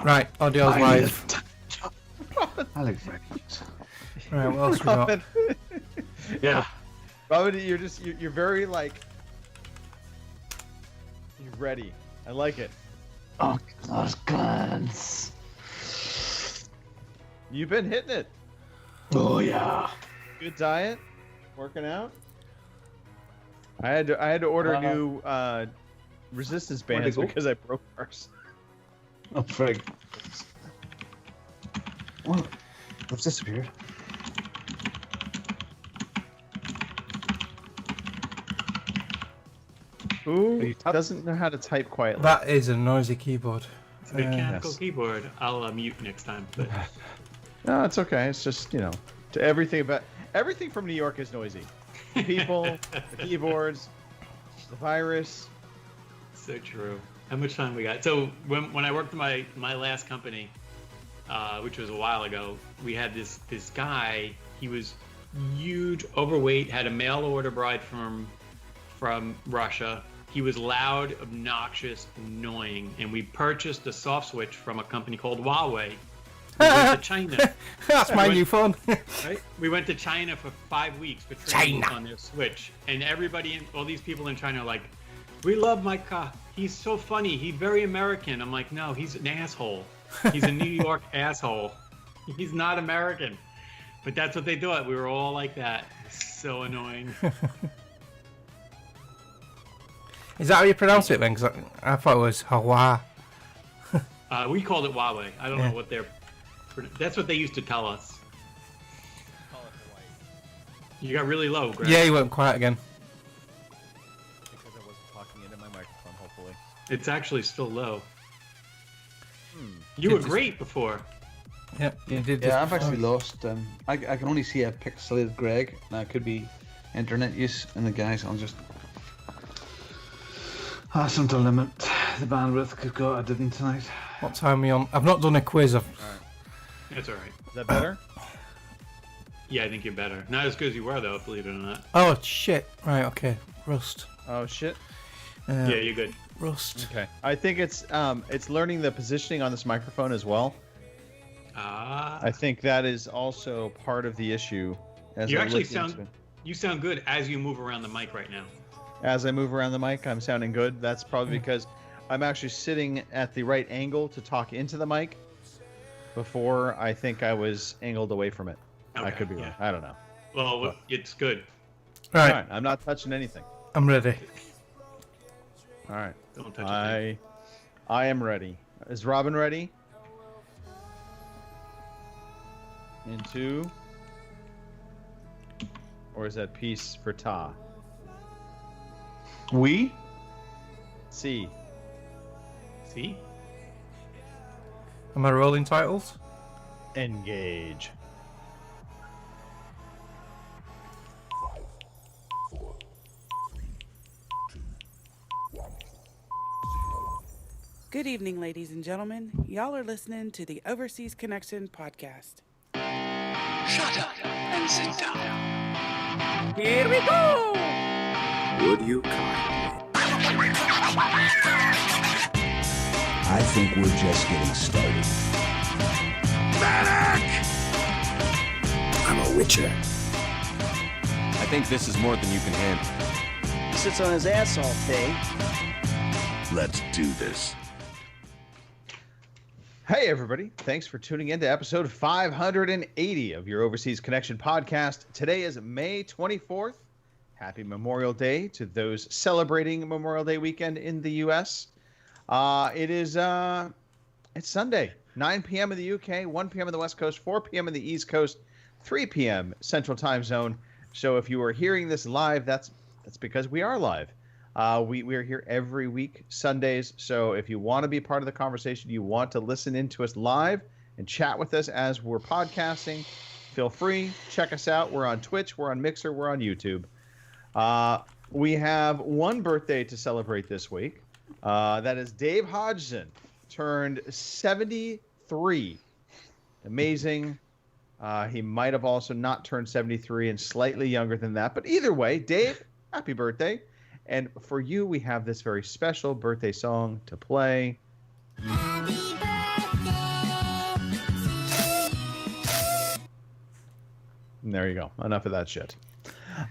Right, audio's live. Alex. Right, what else we got? Robin, Yeah. Robin, you're very like you're ready. I like it. Oh, those guns. You've been hitting it. Oh yeah. Good diet, working out. I had to order new resistance bands go? because I broke ours. Oh frig. What? It's disappeared. Who doesn't know how to type quietly? That is a noisy keyboard. It's a mechanical Yes. keyboard. I'll mute next time. But No, it's okay. It's just to everything from New York is noisy. The people, the keyboards, the virus. so true. How much time we got? So when I worked in my last company, which was a while ago, we had this guy. He was huge, overweight, had a mail order bride from Russia. He was loud, obnoxious, annoying, and we purchased a soft switch from a company called Huawei. We went to China. That's my new phone. Right? We went to China for 5 weeks for training on their switch, and all these people in China are like, "We love my car. He's so funny. He's very American." I'm like, "No, he's an asshole. He's a New York asshole. He's not American." But that's what they thought. We were all like that. So annoying. Is that how you pronounce it then? Because I thought it was Hawa. We called it Huawei. I don't know what that's what they used to tell us. Call it Hawaii. You got really low, Greg. Yeah, you went quiet again. Because I wasn't talking into my microphone, hopefully. It's actually still low. You were great before. Yeah, you did. Yeah, this I've actually before. lost. I can only see a pixelated Greg. That could be internet use, and the guys, I'll just ask them to limit the bandwidth. Because God, I didn't tonight. What time are we on? I've not done a quiz. That's all right. Is that better? Yeah, I think you're better. Not as good as you were, though, believe it or not. Oh shit! Right, okay. Rust. Oh shit. Yeah, you're good. Rust. Okay. I think it's learning the positioning on this microphone as well. I think that is also part of the issue. As You I actually look into it. you sound good as you move around the mic right now. As I move around the mic, I'm sounding good. That's probably because I'm actually sitting at the right angle to talk into the mic. Before, I think I was angled away from it. I Okay, could be wrong. yeah. I don't know. Well, it's good. Right, All right. I'm not touching anything. I'm ready. All right. Don't touch it. I am ready. Is Robin ready? Into. Or is that piece for Ta? We? C. See? Am I rolling titles? Engage. Good evening, ladies and gentlemen. Y'all are listening to the Overseas Connection podcast. Shut up and sit down. Here we go! Would you kindly? I think we're just getting started. Medic! I'm a witcher. I think this is more than you can handle. He sits on his ass all day. Let's do this. Hey, everybody. Thanks for tuning in to episode 580 of your Overseas Connection podcast. Today is May 24th. Happy Memorial Day to those celebrating Memorial Day weekend in the U.S. It's Sunday, 9 p.m. in the UK, 1 p.m. in the West Coast, 4 p.m. in the East Coast, 3 p.m. Central Time Zone. So if you are hearing this live, that's because we are live. We are here every week, Sundays. So if you want to be part of the conversation, you want to listen in to us live and chat with us as we're podcasting, feel free. Check us out. We're on Twitch. We're on Mixer. We're on YouTube. We have one birthday to celebrate this week. That is Dave Hodgson, turned 73. Amazing. He might have also not turned 73 and slightly younger than that. But either way, Dave, happy birthday. And for you, we have this very special birthday song to play. Happy birthday There you go. Enough of that shit.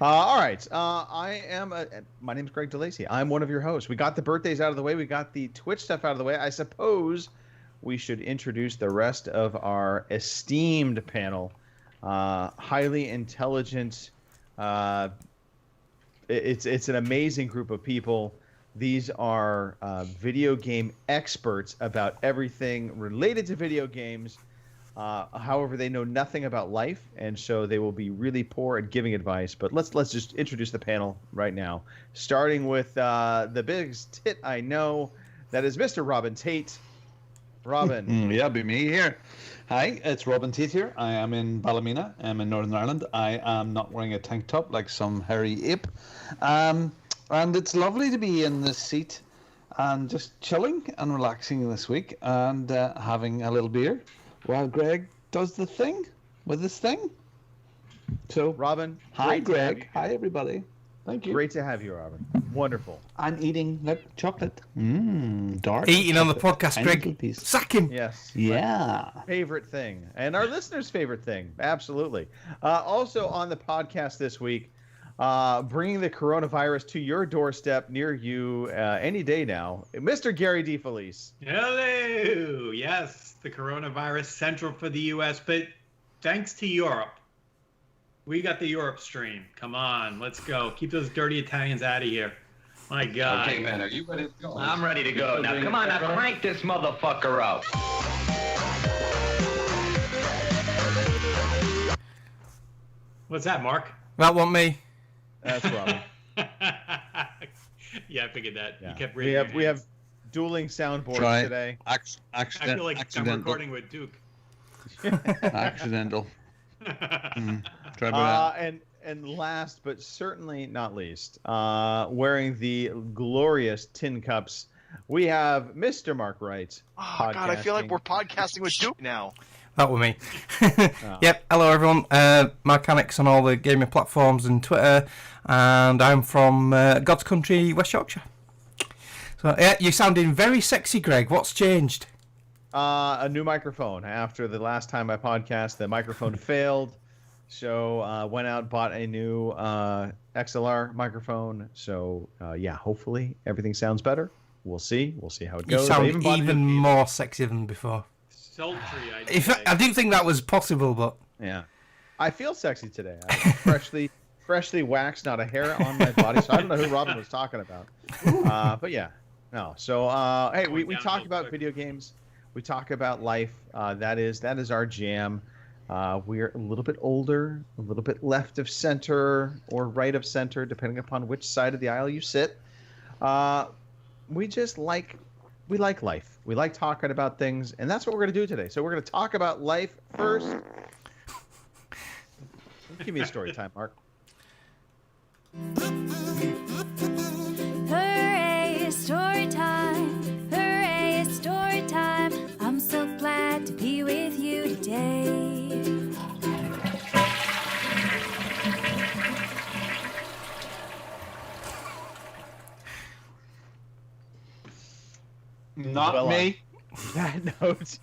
All right. My name's Greg DeLacy. I'm one of your hosts. We got the birthdays out of the way. We got the Twitch stuff out of the way. I suppose we should introduce the rest of our esteemed panel. Highly intelligent. It's an amazing group of people. These are video game experts about everything related to video games. However, they know nothing about life, and so they will be really poor at giving advice. But let's just introduce the panel right now, starting with the biggest tit I know. That is Mr. Robin Tate. Robin. Yeah, be me here. Hi, it's Robin Tate here. I am in Ballymena. I'm in Northern Ireland. I am not wearing a tank top like some hairy ape. And it's lovely to be in this seat and just chilling and relaxing this week and having a little beer while Greg does the thing with this thing. So, Robin. Hi, Greg. Hi, everybody. Thank you. Great to have you, Robin. Wonderful. I'm eating chocolate. Dark. Eating on the chocolate. podcast, Tiny Greg. little piece. Sack him. Yes. Yeah. Favorite thing. And our listeners' favorite thing. Absolutely. Also on the podcast this week, bringing the coronavirus to your doorstep near you any day now, Mr. Gary DeFelice. Hello. Yes, the coronavirus central for the U.S., but thanks to Europe. We got the Europe stream. Come on, let's go. Keep those dirty Italians out of here. My God. Okay, man, are you ready to go? I'm ready to go. Now, come on, now crank this motherfucker up. What's that, Mark? That wasn't me. That's Robin. Yeah, I figured that. Yeah. You kept we raising have your hands. dueling soundboards today. I feel like I'm recording with Duke. Accidental. Try And last but certainly not least, wearing the glorious tin cups, we have Mr. Mark Wright. Oh, God, I feel like we're podcasting with Duke now. That was me. Yep. Hello, everyone. Marcanix on all the gaming platforms and Twitter, and I'm from God's Country, West Yorkshire. So, yeah, you're sounding very sexy, Greg. What's changed? A new microphone. After the last time I podcast, the microphone failed. So went out, bought a new XLR microphone. So yeah, hopefully everything sounds better. We'll see. We'll see how it goes. You sound even more sexy than before. Sultry, I didn't think that was possible, but yeah, I feel sexy today. I'm freshly waxed, not a hair on my body. So I don't know who Robin was talking about. But yeah, no. So hey, we talk about video games. We talk about life. That is our jam. We're a little bit older, a little bit left of center or right of center, depending upon which side of the aisle you sit. We like life. We like talking about things, and that's what we're going to do today. So we're going to talk about life first. Give me a story time, Mark. Hooray, story time. Hooray, story time. I'm so glad to be with you today. Not me. That note.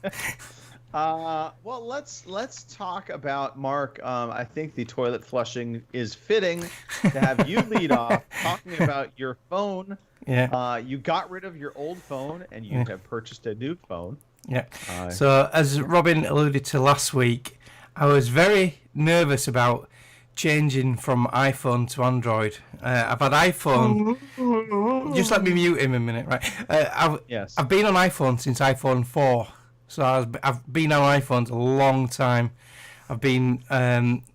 Well, let's talk about Mark. I think the toilet flushing is fitting to have you lead off talking about your phone. Yeah. You got rid of your old phone and you have purchased a new phone. Yeah. So as Robin alluded to last week, I was very nervous about changing from iPhone to Android. I've had iPhone. Just let me mute him a minute, right? I've been on iPhone since iPhone 4. So I've been on iPhones a long time. I've been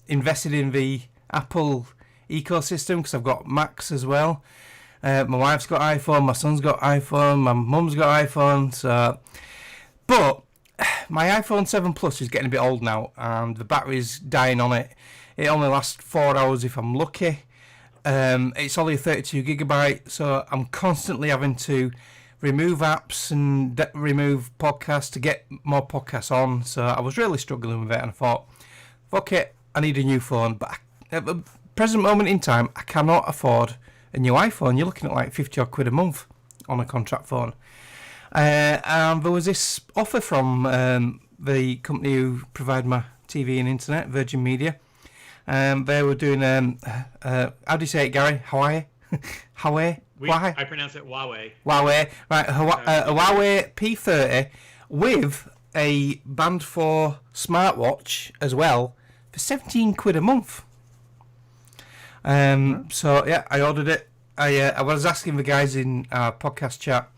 invested in the Apple ecosystem because I've got Macs as well. My wife's got iPhone, my son's got iPhone, my mum's got iPhone. So, but my iPhone 7 Plus is getting a bit old now, and the battery's dying on it. It only lasts 4 hours if I'm lucky. It's only 32 gigabyte, so I'm constantly having to remove apps and remove podcasts to get more podcasts on. So I was really struggling with it, and I thought, fuck it, I need a new phone. But at the present moment in time, I cannot afford a new iPhone. You're looking at like 50 odd quid a month on a contract phone. And there was this offer from the company who provide my TV and internet, Virgin Media. They were doing how do you say it, Gary? Hawaii. I pronounce it Huawei. Huawei, right? A Huawei P30 with a Band 4 smartwatch as well for £17 a month. So yeah, I ordered it. I was asking the guys in our podcast chat,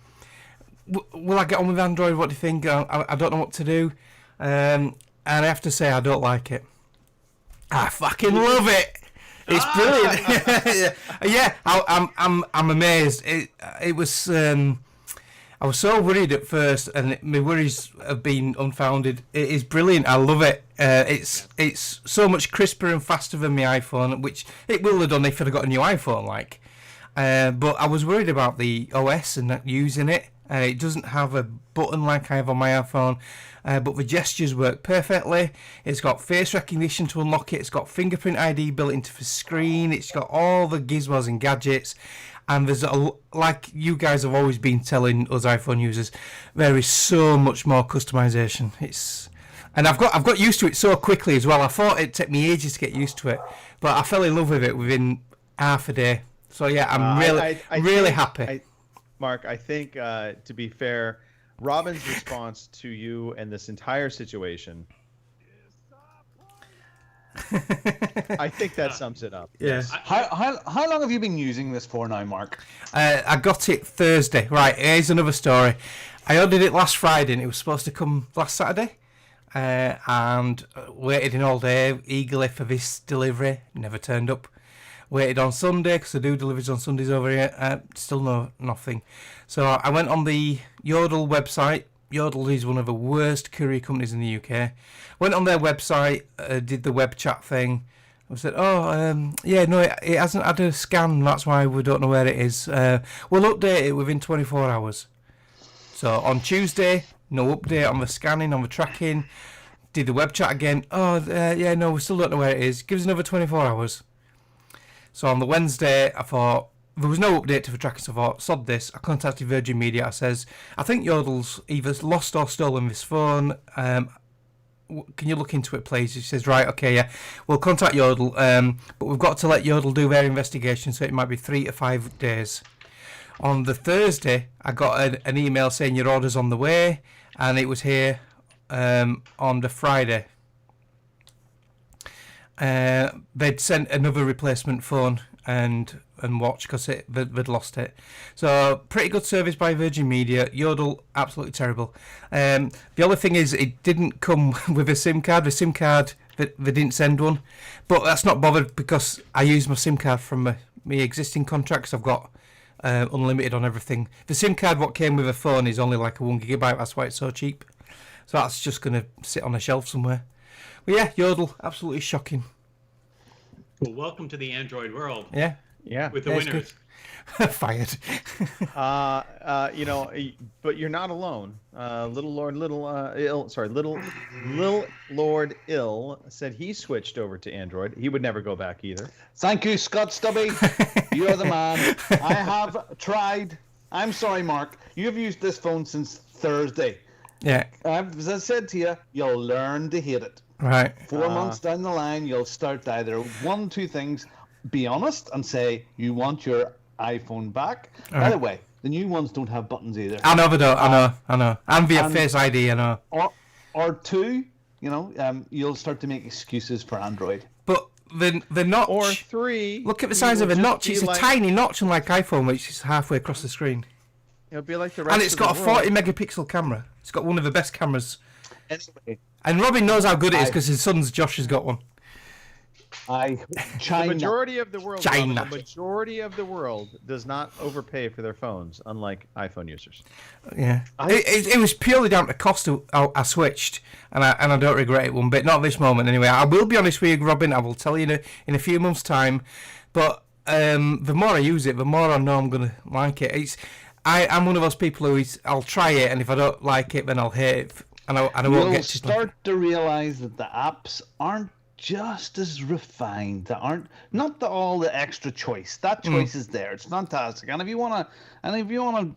will I get on with Android? What do you think? I don't know what to do, and I have to say I don't like it. I fucking love it. It's brilliant. Yeah, I'm amazed. It was. I was so worried at first, and my worries have been unfounded. It is brilliant. I love it. It's so much crisper and faster than my iPhone, which it will have done if I'd got a new iPhone. But I was worried about the OS and not using it. It doesn't have a button like I have on my iPhone, but the gestures work perfectly. It's got face recognition to unlock it. It's got fingerprint ID built into the screen. It's got all the gizmos and gadgets. And there's like you guys have always been telling us iPhone users, there is so much more customization. And I've got used to it so quickly as well. I thought it'd take me ages to get used to it, but I fell in love with it within half a day. So yeah, I'm really happy. Mark, I think to be fair, Robin's response to you and this entire situation, I think that sums it up. Yes. How long have you been using this for now, Mark? I got it Thursday. Right, here's another story. I ordered it last Friday and it was supposed to come last Saturday. And waited in all day eagerly for this delivery. Never turned up. Waited on Sunday because I do deliveries on Sundays over here. Still nothing. So I went on the Yodel website. Yodel is one of the worst courier companies in the UK. Went on their website, did the web chat thing. I said, it hasn't had a scan. That's why we don't know where it is. We'll update it within 24 hours. So on Tuesday, no update on the scanning, on the tracking. Did the web chat again. We still don't know where it is. Give us another 24 hours. So on the Wednesday, I thought, there was no update to the tracking, so I thought, sod this. I contacted Virgin Media. I says, I think Yodel's either lost or stolen this phone. Can you look into it, please? He says, right, okay, yeah. We'll contact Yodel, but we've got to let Yodel do their investigation, so it might be 3 to 5 days. On the Thursday, I got an email saying your order's on the way, and it was here on the Friday. They'd sent another replacement phone and watch because they'd lost it. So pretty good service by Virgin Media. Yodel, absolutely terrible. The other thing is it didn't come with a SIM card. The SIM card, they didn't send one. But that's not bothered because I use my SIM card from my existing contracts. I've got unlimited on everything. The SIM card what came with a phone is only like a 1 gigabyte. That's why it's so cheap. So that's just going to sit on a shelf somewhere. But yeah, Yodel, absolutely shocking. Well, welcome to the Android world. Yeah. With the winners. Fired. But you're not alone. Little Lord Ill said he switched over to Android. He would never go back either. Thank you, Scott Stubby. You're the man. I have tried. I'm sorry, Mark. You've used this phone since Thursday. Yeah. As I said to you, you'll learn to hate it. Right. 4 months down the line, you'll start to either 1, 2 things. Be honest and say you want your iPhone back. By the way, the new ones don't have buttons either. I know they don't. I know. And via Face ID, I know. Or 2, you'll start to make excuses for Android. But the notch. Or 3. Look at the size of a notch. It's a tiny notch, unlike iPhone, which is halfway across the screen. It'll be like the rest. And it's got a 40 megapixel camera. It's got one of the best cameras. Anyway. And Robin knows how good it is because his son's Josh has got one. The majority of the world, Robin, the majority of the world does not overpay for their phones, unlike iPhone users. Yeah, it was purely down to cost. I switched, and I don't regret it one bit. Not at this moment, anyway. I will be honest with you, Robin. I will tell you in a few months' time. But the more I use it, the more I know I'm gonna like it. I'm one of those people who I'll try it, and if I don't like it, then I'll hate it. And I won't get to start to realize that the apps aren't just as refined. They aren't all the extra choice. That choice is there. It's fantastic. And if you wanna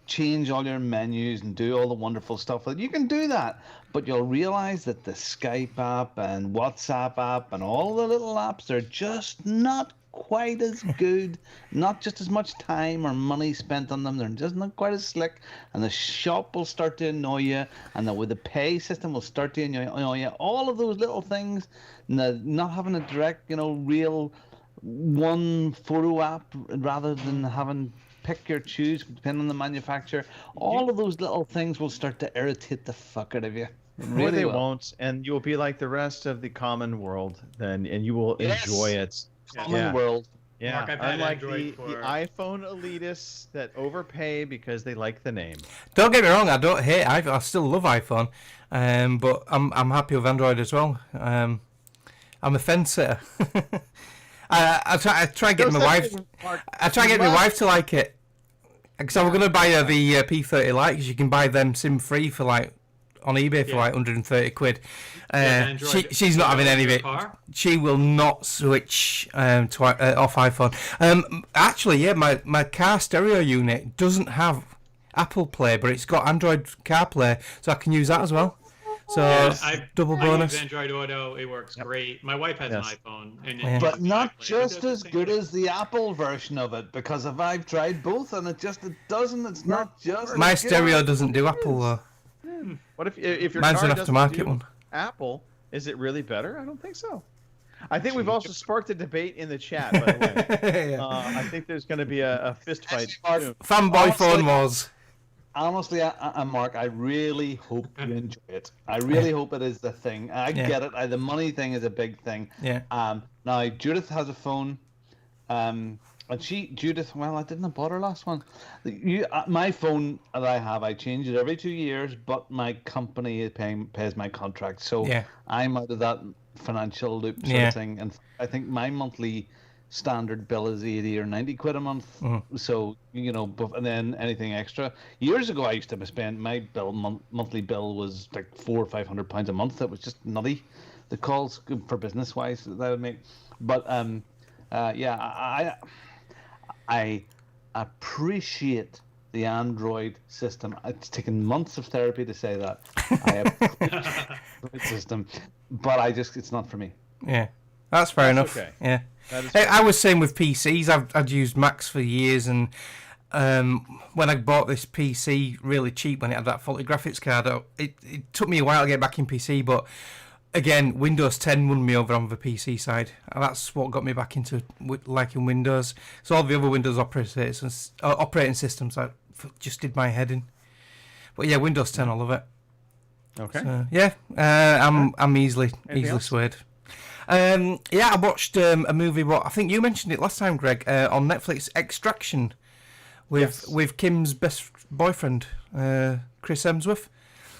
change all your menus and do all the wonderful stuff with it, you can do that. but you'll realize that the Skype app and WhatsApp app and all the little apps are just not quite as good, not just as much time or money spent on them. They're just not quite as slick, and the shop will start to annoy you, and with the pay system will start to annoy you. All of those little things, not having a direct, real one photo app rather than having pick your choose depending on the manufacturer. All of those little things will start to irritate the fuck out of you. Really, they won't, and you will be like the rest of the common world then, and you will enjoy it. Common world. Yeah, Mark, I've had unlike Android the iPhone elitists that overpay because they like the name. Don't get me wrong, I don't hate iPhone. I still love iPhone, but I'm happy with Android as well. I'm a fence sitter. I try getting my wife. I try getting my wife to like it. Because I was going to buy her the P30 Lite, because you can buy them SIM free for on eBay for 130 quid. She's not having any of it. She will not switch off iPhone. Actually, my car stereo unit doesn't have Apple Play, but it's got Android CarPlay, so I can use that as well. So double bonus. I use Android Auto. It works great. My wife has an iPhone, but not just as good as the Apple version of it, because I've tried both and it doesn't. It's not just. My stereo doesn't do Apple though. What if your Mine's car an doesn't aftermarket do one. Apple? Is it really better? I don't think so. I think we've also sparked a debate in the chat. By the way, I think there's going to be a fist fight soon. Fanboy phone wars. Honestly, Mark, I really hope you enjoy it. I really hope it is the thing. I get it. The money thing is a big thing. Yeah. Now Judith has a phone. And Judith, well, I didn't have bought her last one. My phone that I have, I change it every 2 years, but my company pays my contract, so I'm out of that financial loop sort of thing. And I think my monthly standard bill is 80 or 90 quid a month. So and then anything extra. Years ago, I used to spend my monthly bill was like £400 or £500 a month. That was just nutty. The calls for business wise that I would make, but I appreciate the Android system. It's taken months of therapy to say that. I appreciate the system, but it's not for me. Yeah, that's fair enough. Okay. Yeah, I was saying with PCs. I'd used Macs for years, and when I bought this PC really cheap when it had that faulty graphics card, it took me a while to get back in PC, but. Again, Windows 10 won me over on the PC side. And that's what got me back into liking Windows. So all the other Windows operating systems just did my head in. But yeah, Windows 10, I love it. Okay. So, I'm easily swayed. I watched a movie. I think you mentioned it last time, Greg, on Netflix, Extraction, with Kim's best boyfriend, Chris Hemsworth,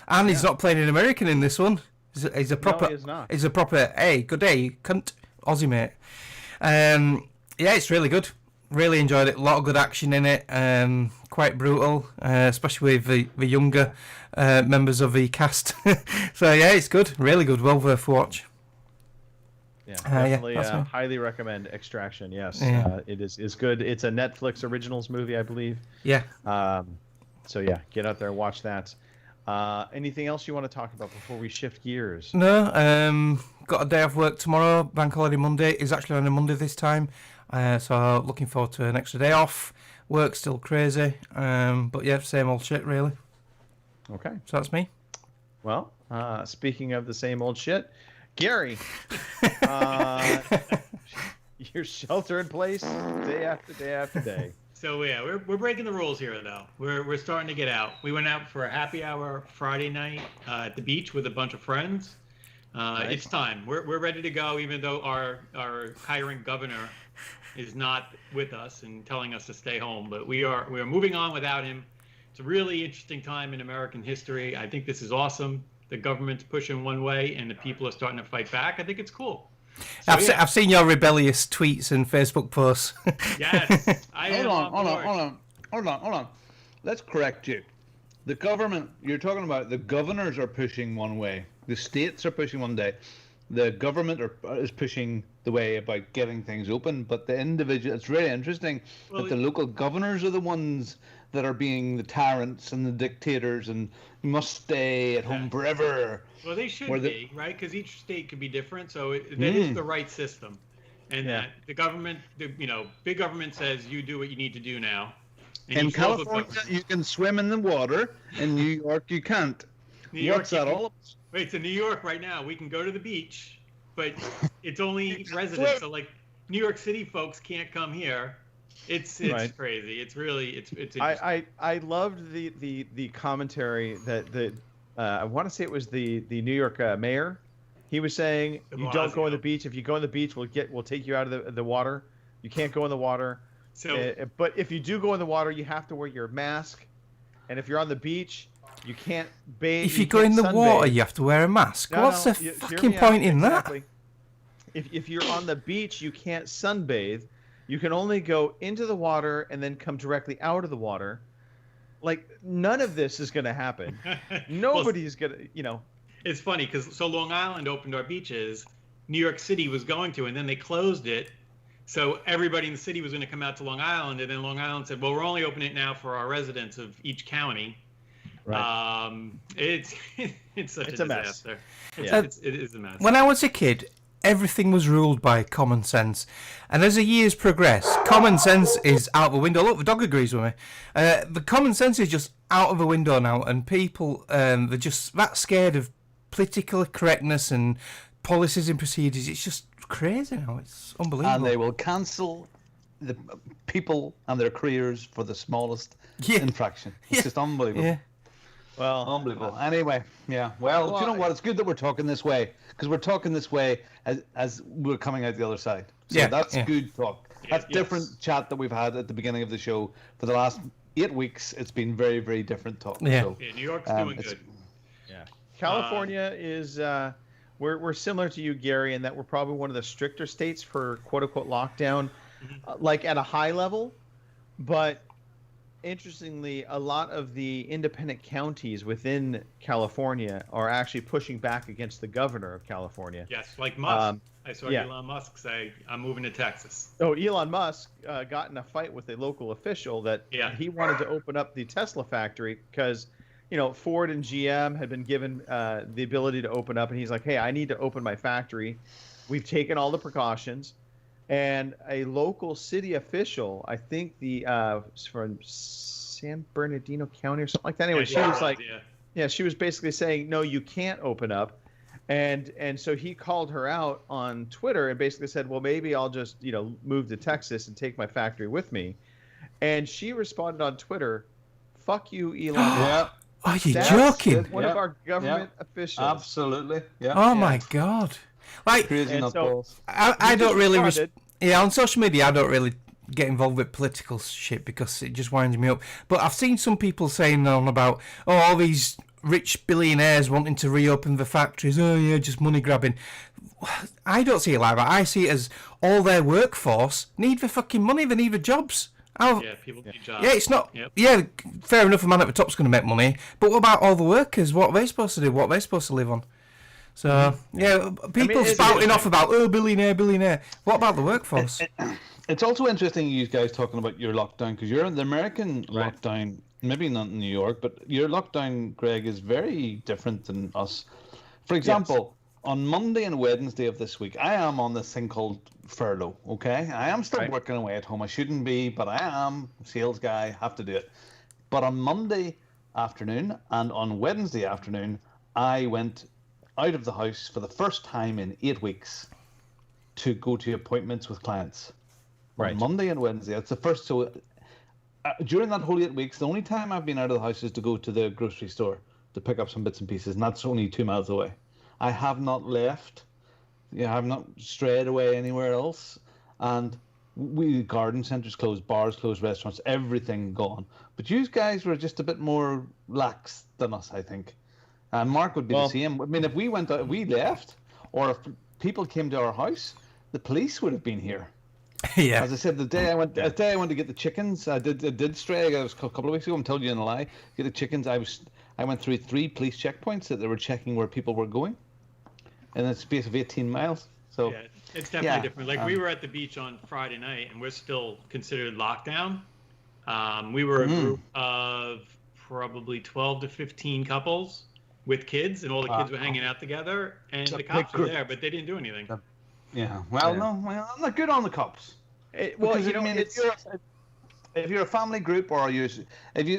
and he's not playing an American in this one. He's a proper. No, he is not. He's a proper. Hey, good day, cunt, Aussie mate. It's really good. Really enjoyed it. A lot of good action in it. Quite brutal, especially with the younger members of the cast. So it's good. Really good. Well worth a watch. Yeah, definitely. Highly recommend Extraction. Yes, it is good. It's a Netflix originals movie, I believe. Yeah. So get out there, watch that. Anything else you want to talk about before we shift gears? No. Got a day off work tomorrow. Bank holiday Monday. It's actually on a Monday this time. So looking forward to an extra day off. Work's still crazy. But yeah, same old shit really. Okay. So that's me. Well, speaking of the same old shit, Gary, you're shelter in place day after day after day. So we're breaking the rules here though. We're starting to get out. We went out for a happy hour Friday night at the beach with a bunch of friends. Nice. It's time. We're ready to go, even though our hiring governor is not with us and telling us to stay home. But we are moving on without him. It's a really interesting time in American history. I think this is awesome. The government's pushing one way and the people are starting to fight back. I think it's cool. So, I've seen your rebellious tweets and Facebook posts. Yes. Hold on. Let's correct you. The government, you're talking about, the governors are pushing one way. The states are pushing one day. the government is pushing the way about getting things open, but the individual, it's really interesting that the local governors are the ones that are being the tyrants and the dictators and you must stay at home forever. Well, they should be, right? Because each state could be different, so that is the right system. And the government, big government says you do what you need to do now. In California, you can swim in the water. In New York, you can't. What's that all about? Wait, so New York right now, we can go to the beach, but it's only residents. So like New York City folks can't come here. It's crazy. It's really it's. I loved the commentary that I want to say it was the New York mayor. He was saying you don't go on the beach. If you go on the beach, we'll take you out of the water. You can't go in the water. So, but if you do go in the water, you have to wear your mask. And if you're on the beach, you can't bathe. If you go in the water, you have to wear a mask. What's the fucking point in that? If you're on the beach, you can't sunbathe. You can only go into the water and then come directly out of the water. Like, none of this is going to happen. Nobody's going to, It's funny because Long Island opened our beaches. New York City was going to, and then they closed it. So everybody in the city was going to come out to Long Island, and then Long Island said, well, we're only opening it now for our residents of each county. Right. It's such a disaster. It is a mess. When I was a kid, everything was ruled by common sense. And as the years progress, common sense is out the window. Look, the dog agrees with me. The common sense is just out of the window now, and people, they're just that scared of political correctness and policies and procedures. It's just crazy now. It's unbelievable. And they will cancel the people and their careers for the smallest infraction. It's just unbelievable. Yeah. Well, unbelievable. Anyway, yeah. Well, do you know what? It's good that we're talking this way because we're talking this way as we're coming out the other side. So that's good talk. That's different chat that we've had at the beginning of the show. For the last 8 weeks, it's been very, very different talk. Yeah. So, New York's doing good. Yeah. California is we're similar to you, Gary, in that we're probably one of the stricter states for quote unquote lockdown, like at a high level, but interestingly, a lot of the independent counties within California are actually pushing back against the governor of California. Yes, like Musk. I saw Elon Musk say, I'm moving to Texas. Oh, Elon Musk got in a fight with a local official that he wanted to open up the Tesla factory because, Ford and GM had been given the ability to open up. And he's like, hey, I need to open my factory. We've taken all the precautions. And a local city official, I think from San Bernardino County or something like that. Anyway, she was like, she was basically saying, no, you can't open up. And so he called her out on Twitter and basically said, well, maybe I'll just, move to Texas and take my factory with me. And she responded on Twitter, fuck you, Elon Musk. Are you joking? One of our government officials. Absolutely. Yeah. Oh my God. Like, I don't really on social media I don't really get involved with political shit because it just winds me up. But I've seen some people saying on about all these rich billionaires wanting to reopen the factories. Oh yeah, just money grabbing. I don't see it like that. I see it as all their workforce need the fucking money. They need the jobs. People need jobs. Yeah, it's not. Yep. Yeah, fair enough. A man at the top's going to make money, but what about all the workers? What are they supposed to do? What are they supposed to live on? So people spouting off about billionaire. What about the workforce? It's also interesting you guys talking about your lockdown because you're in the American lockdown. Maybe not in New York, but your lockdown, Greg, is very different than us. For example, on Monday and Wednesday of this week, I am on this thing called furlough. Okay, I am still working away at home. I shouldn't be, but I am. Sales guy, have to do it. But on Monday afternoon and on Wednesday afternoon, I went out of the house for the first time in 8 weeks to go to appointments with clients. On Monday and Wednesday. That's the first. So during that whole 8 weeks, the only time I've been out of the house is to go to the grocery store to pick up some bits and pieces, and that's only 2 miles away. I have not left. I've not strayed away anywhere else. And garden centres closed, bars closed, restaurants, everything gone. But you guys were just a bit more lax than us, I think. And Mark would be the same. I mean, if we went out, if we left, or if people came to our house, the police would have been here. Yeah. As I said, the day I went to get the chickens, I did stray. I was a couple of weeks ago. I'm telling you in a lie. Get the chickens. I went through 3 police checkpoints that they were checking where people were going. in a space of 18 miles. So yeah, it's definitely different. Like we were at the beach on Friday night, and we're still considered lockdown. We were a group of probably 12 to 15 couples with kids, and all the kids were hanging out together, and the cops were there, but they didn't do anything. Yeah. Well, no, I'm not good on the cops. Well, you know, if you're a family group or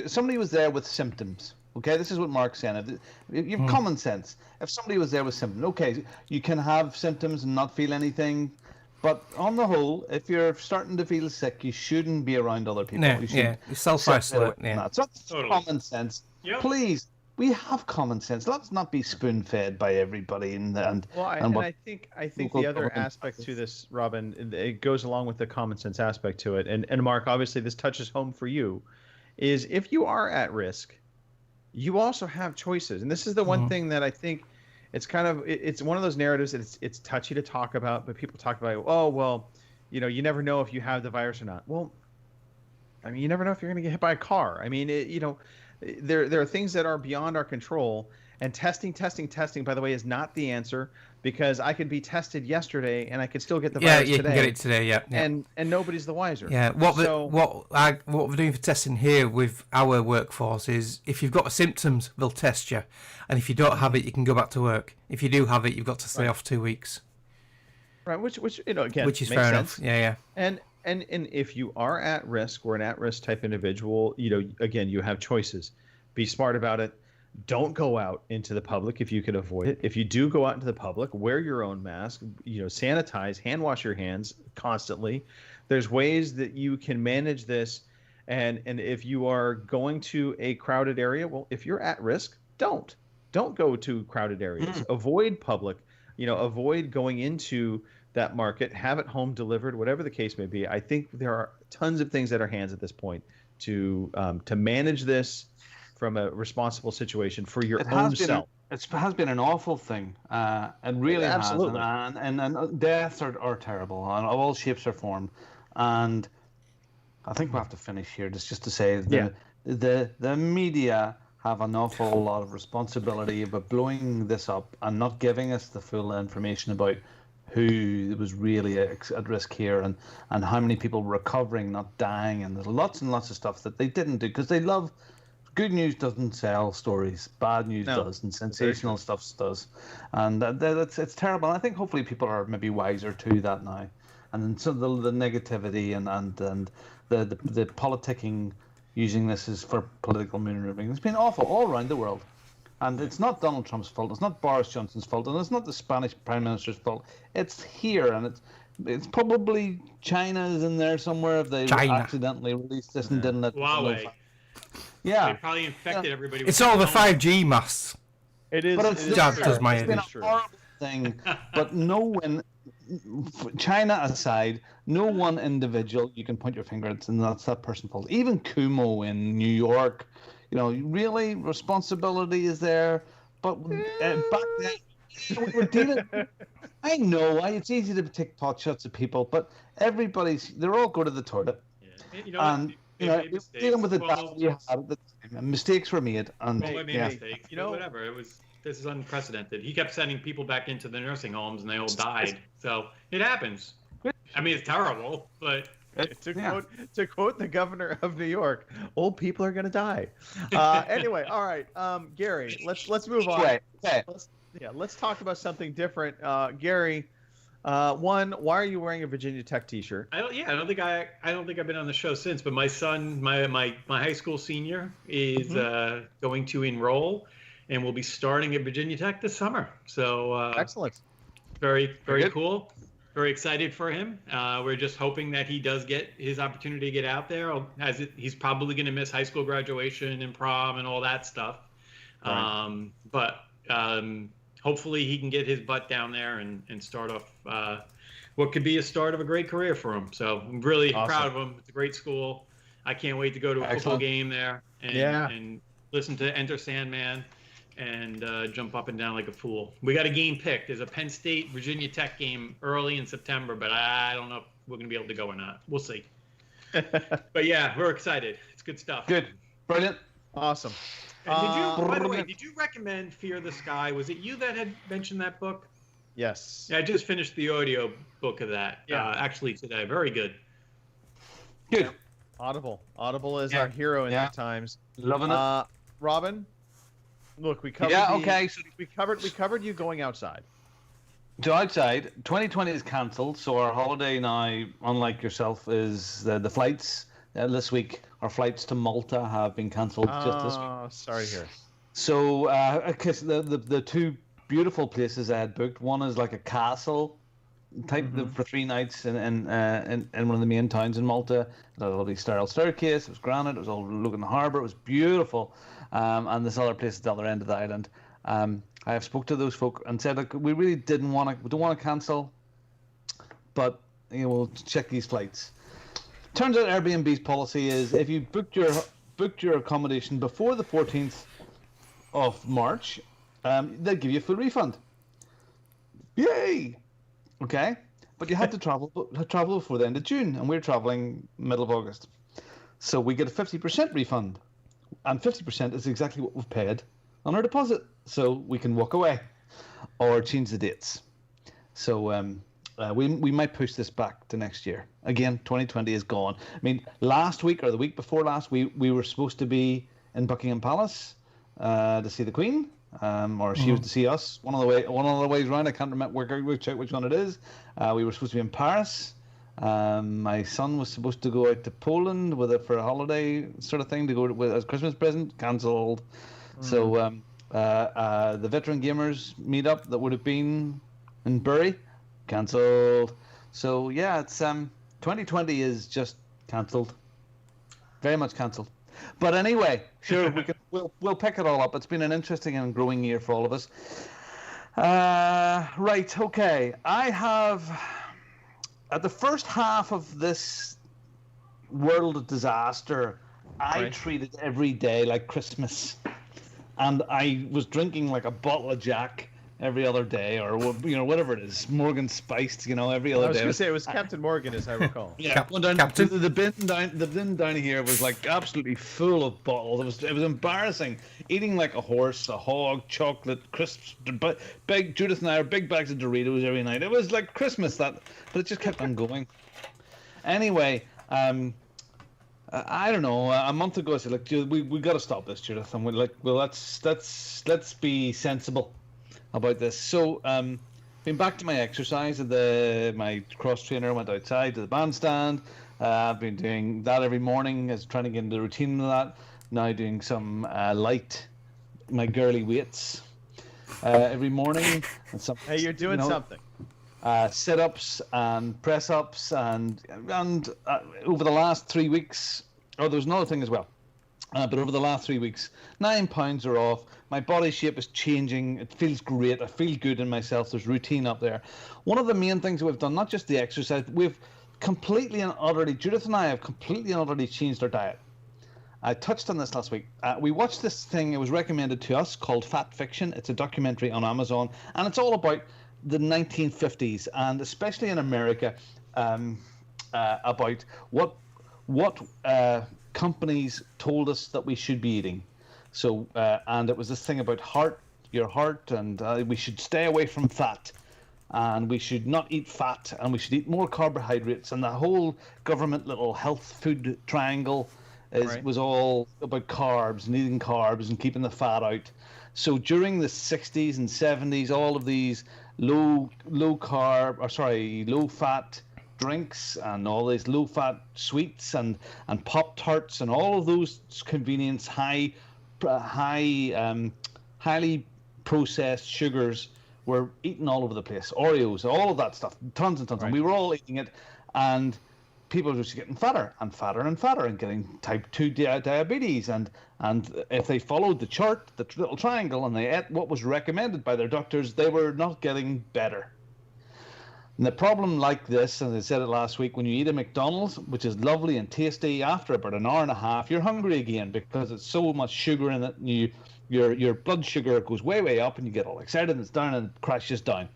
somebody was there with symptoms, okay, this is what Mark's saying. If you have common sense. If somebody was there with symptoms, okay, you can have symptoms and not feel anything, but on the whole, if you're starting to feel sick, you shouldn't be around other people. No, you self-isolate. Yeah, so that's common sense. Yep. Please, we have common sense. Let's not be spoon-fed by everybody. I think the other aspect to this, Robin, it goes along with the common sense aspect to it. And Mark, obviously, this touches home for you. Is if you are at risk, you also have choices, and this is the one thing that I think it's kind of it's one of those narratives that it's touchy to talk about, but people talk about, oh well, you know, you never know if you have the virus or not. Well, I mean, you never know if you're going to get hit by a car. I mean, there are things that are beyond our control, and testing, by the way, is not the answer, because I could be tested yesterday and I could still get the virus today. Yeah, you can get it today, yeah. And nobody's the wiser. Yeah, what we're doing for testing here with our workforce is if you've got symptoms, they'll test you. And if you don't have it, you can go back to work. If you do have it, you've got to stay off 2 weeks. Right, which you know, again, which is makes fair sense. enough. Yeah. And if you are at risk or an at-risk type individual, you know, again, you have choices. Be smart about it. Don't go out into the public if you can avoid it. If you do go out into the public, wear your own mask, you know, sanitize, hand wash your hands constantly. There's ways that you can manage this. And if you are going to a crowded area, well, if you're at risk, don't go to crowded areas. Avoid public, you know, avoid going into that market, have it home delivered, whatever the case may be. I think there are tons of things at our hands at this point to manage this from a responsible situation for your own self. It has been an awful thing. It really absolutely has. And deaths are terrible, and all shapes or form. And I think we have to finish here just to say the media have an awful lot of responsibility about blowing this up and not giving us the full information about who was really at risk here and how many people were recovering, not dying. And there's lots and lots of stuff that they didn't do because they love. Good news doesn't sell stories. Bad news does, and sensational stuff does, and it's terrible. And I think hopefully people are maybe wiser to that now, and then some of the negativity and the politicking, using this as for political maneuvering. It's been awful all around the world, and it's not Donald Trump's fault. It's not Boris Johnson's fault, and it's not the Spanish Prime Minister's fault. It's here, and it's probably China's in there somewhere if they accidentally released this and didn't let Huawei. Yeah, they probably infected everybody. It's all the 5G masts. It is. But it's been a horrible thing. But no one, China aside, no one individual you can point your finger at, and that's that person's fault. Even Cuomo in New York, you know, really responsibility is there. But back then, we were dealing. I know it's easy to take pot shots at people, but they're all go to the toilet. Yeah. You know. Dealing with it that we had at the time, mistakes were made, and mistakes. You know, whatever. This is unprecedented. He kept sending people back into the nursing homes, and they all died. So it happens. I mean, it's terrible, but to quote the governor of New York, old people are going to die. Anyway, all right, Gary, let's move on. Right. Okay. Let's talk about something different. Gary. One, why are you wearing a Virginia Tech T-shirt? I don't think I've been on the show since. But my son, my high school senior, is going to enroll, and will be starting at Virginia Tech this summer. So excellent, very cool. Very excited for him. We're just hoping that he does get his opportunity to get out there. He's probably going to miss high school graduation and prom and all that stuff. Right. But hopefully he can get his butt down there and start off what could be a start of a great career for him. So I'm really proud of him. It's a great school. I can't wait to go to a football game there and listen to Enter Sandman and jump up and down like a fool. We got a game picked. There's a Penn State Virginia Tech game early in September, but I don't know if we're going to be able to go or not. We'll see. But yeah, we're excited. It's good stuff. Good. Brilliant. Awesome. And by the way, did you recommend Fear the Sky? Was it you that had mentioned that book? Yes. Yeah, I just finished the audio book of that. Actually today. Very good. Good. Audible. Audible is our hero in these times. Loving it. Robin, look, we covered. Okay. So we covered you going outside. So outside, 2020 is cancelled. So our holiday now, unlike yourself, is the flights this week. Our flights to Malta have been cancelled just this week. Oh, sorry to hear. So, because the two beautiful places I had booked, one is like a castle type for 3 nights in one of the main towns in Malta. It had a lovely spiral staircase. It was granite. It was all looking the harbour. It was beautiful. And this other place at the other end of the island. I have spoke to those folk and said, look, we really don't want to cancel, but we'll check these flights. Turns out Airbnb's policy is if you booked your accommodation before the 14th of March, they'll give you a full refund. Yay! Okay, but you had to travel before the end of June, and we're traveling middle of August, so we get a 50% refund, and 50% is exactly what we've paid on our deposit, so we can walk away or change the dates. So we might push this back to next year. Again, 2020 is gone. I mean, last week or the week before last, we were supposed to be in Buckingham Palace to see the Queen. Or she was to see us. One of the ways around. I can't remember which one it is. We were supposed to be in Paris. My son was supposed to go out to Poland for a holiday sort of thing to go as a Christmas present. Cancelled. So the veteran gamers meetup that would have been in Bury, cancelled. So yeah, it's 2020 is just cancelled. Very much cancelled. But anyway, sure, we'll pick it all up. It's been an interesting and growing year for all of us. Right, okay. I have, at the first half of this world disaster, I treated every day like Christmas. And I was drinking like a bottle of Jack every other day, or whatever it is, Morgan spiced, every other day. I was going to say it was Captain Morgan, as I recall. Yeah, Captain. The bin down here was like absolutely full of bottles. It was embarrassing. Eating like a horse, a hog, chocolate, crisps, big. Judith and I are big bags of Doritos every night. It was like Christmas, but it just kept on going. Anyway, I don't know. A month ago, I said, "Look, we got to stop this, Judith." And we're like, "Well, let's be sensible about this." So, been back to my exercise. My cross trainer went outside to the bandstand. I've been doing that every morning, as trying to get into the routine of that. Now doing some my girly weights every morning. And some, hey, you're doing something. Sit-ups and press-ups, and over the last 3 weeks, there was another thing as well. But over the last 3 weeks, 9 pounds are off. My body shape is changing. It feels great. I feel good in myself. There's routine up there. One of the main things that we've done, not just the exercise, we've completely and utterly, Judith and I have completely and utterly changed our diet. I touched on this last week. We watched this thing. It was recommended to us called Fat Fiction. It's a documentary on Amazon, and it's all about the 1950s, and especially in America, about what companies told us that we should be eating. So, and it was this thing about your heart, and we should stay away from fat, and we should not eat fat, and we should eat more carbohydrates, and the whole government little health food triangle was all about carbs and eating carbs and keeping the fat out. So during the 60s and 70s, all of these low fat drinks and all these low fat sweets and Pop-Tarts and all of those convenience highly processed sugars were eaten all over the place. Oreos, all of that stuff, tons and tons. And we were all eating it, and people were just getting fatter and fatter and fatter and getting type 2 diabetes. And if they followed the chart, the little triangle, and they ate what was recommended by their doctors, they were not getting better. And the problem like this, and I said it last week, when you eat a McDonald's, which is lovely and tasty, after about an hour and a half, you're hungry again because it's so much sugar in it. And your blood sugar goes way, way up, and you get all excited, and it's down and it crashes down.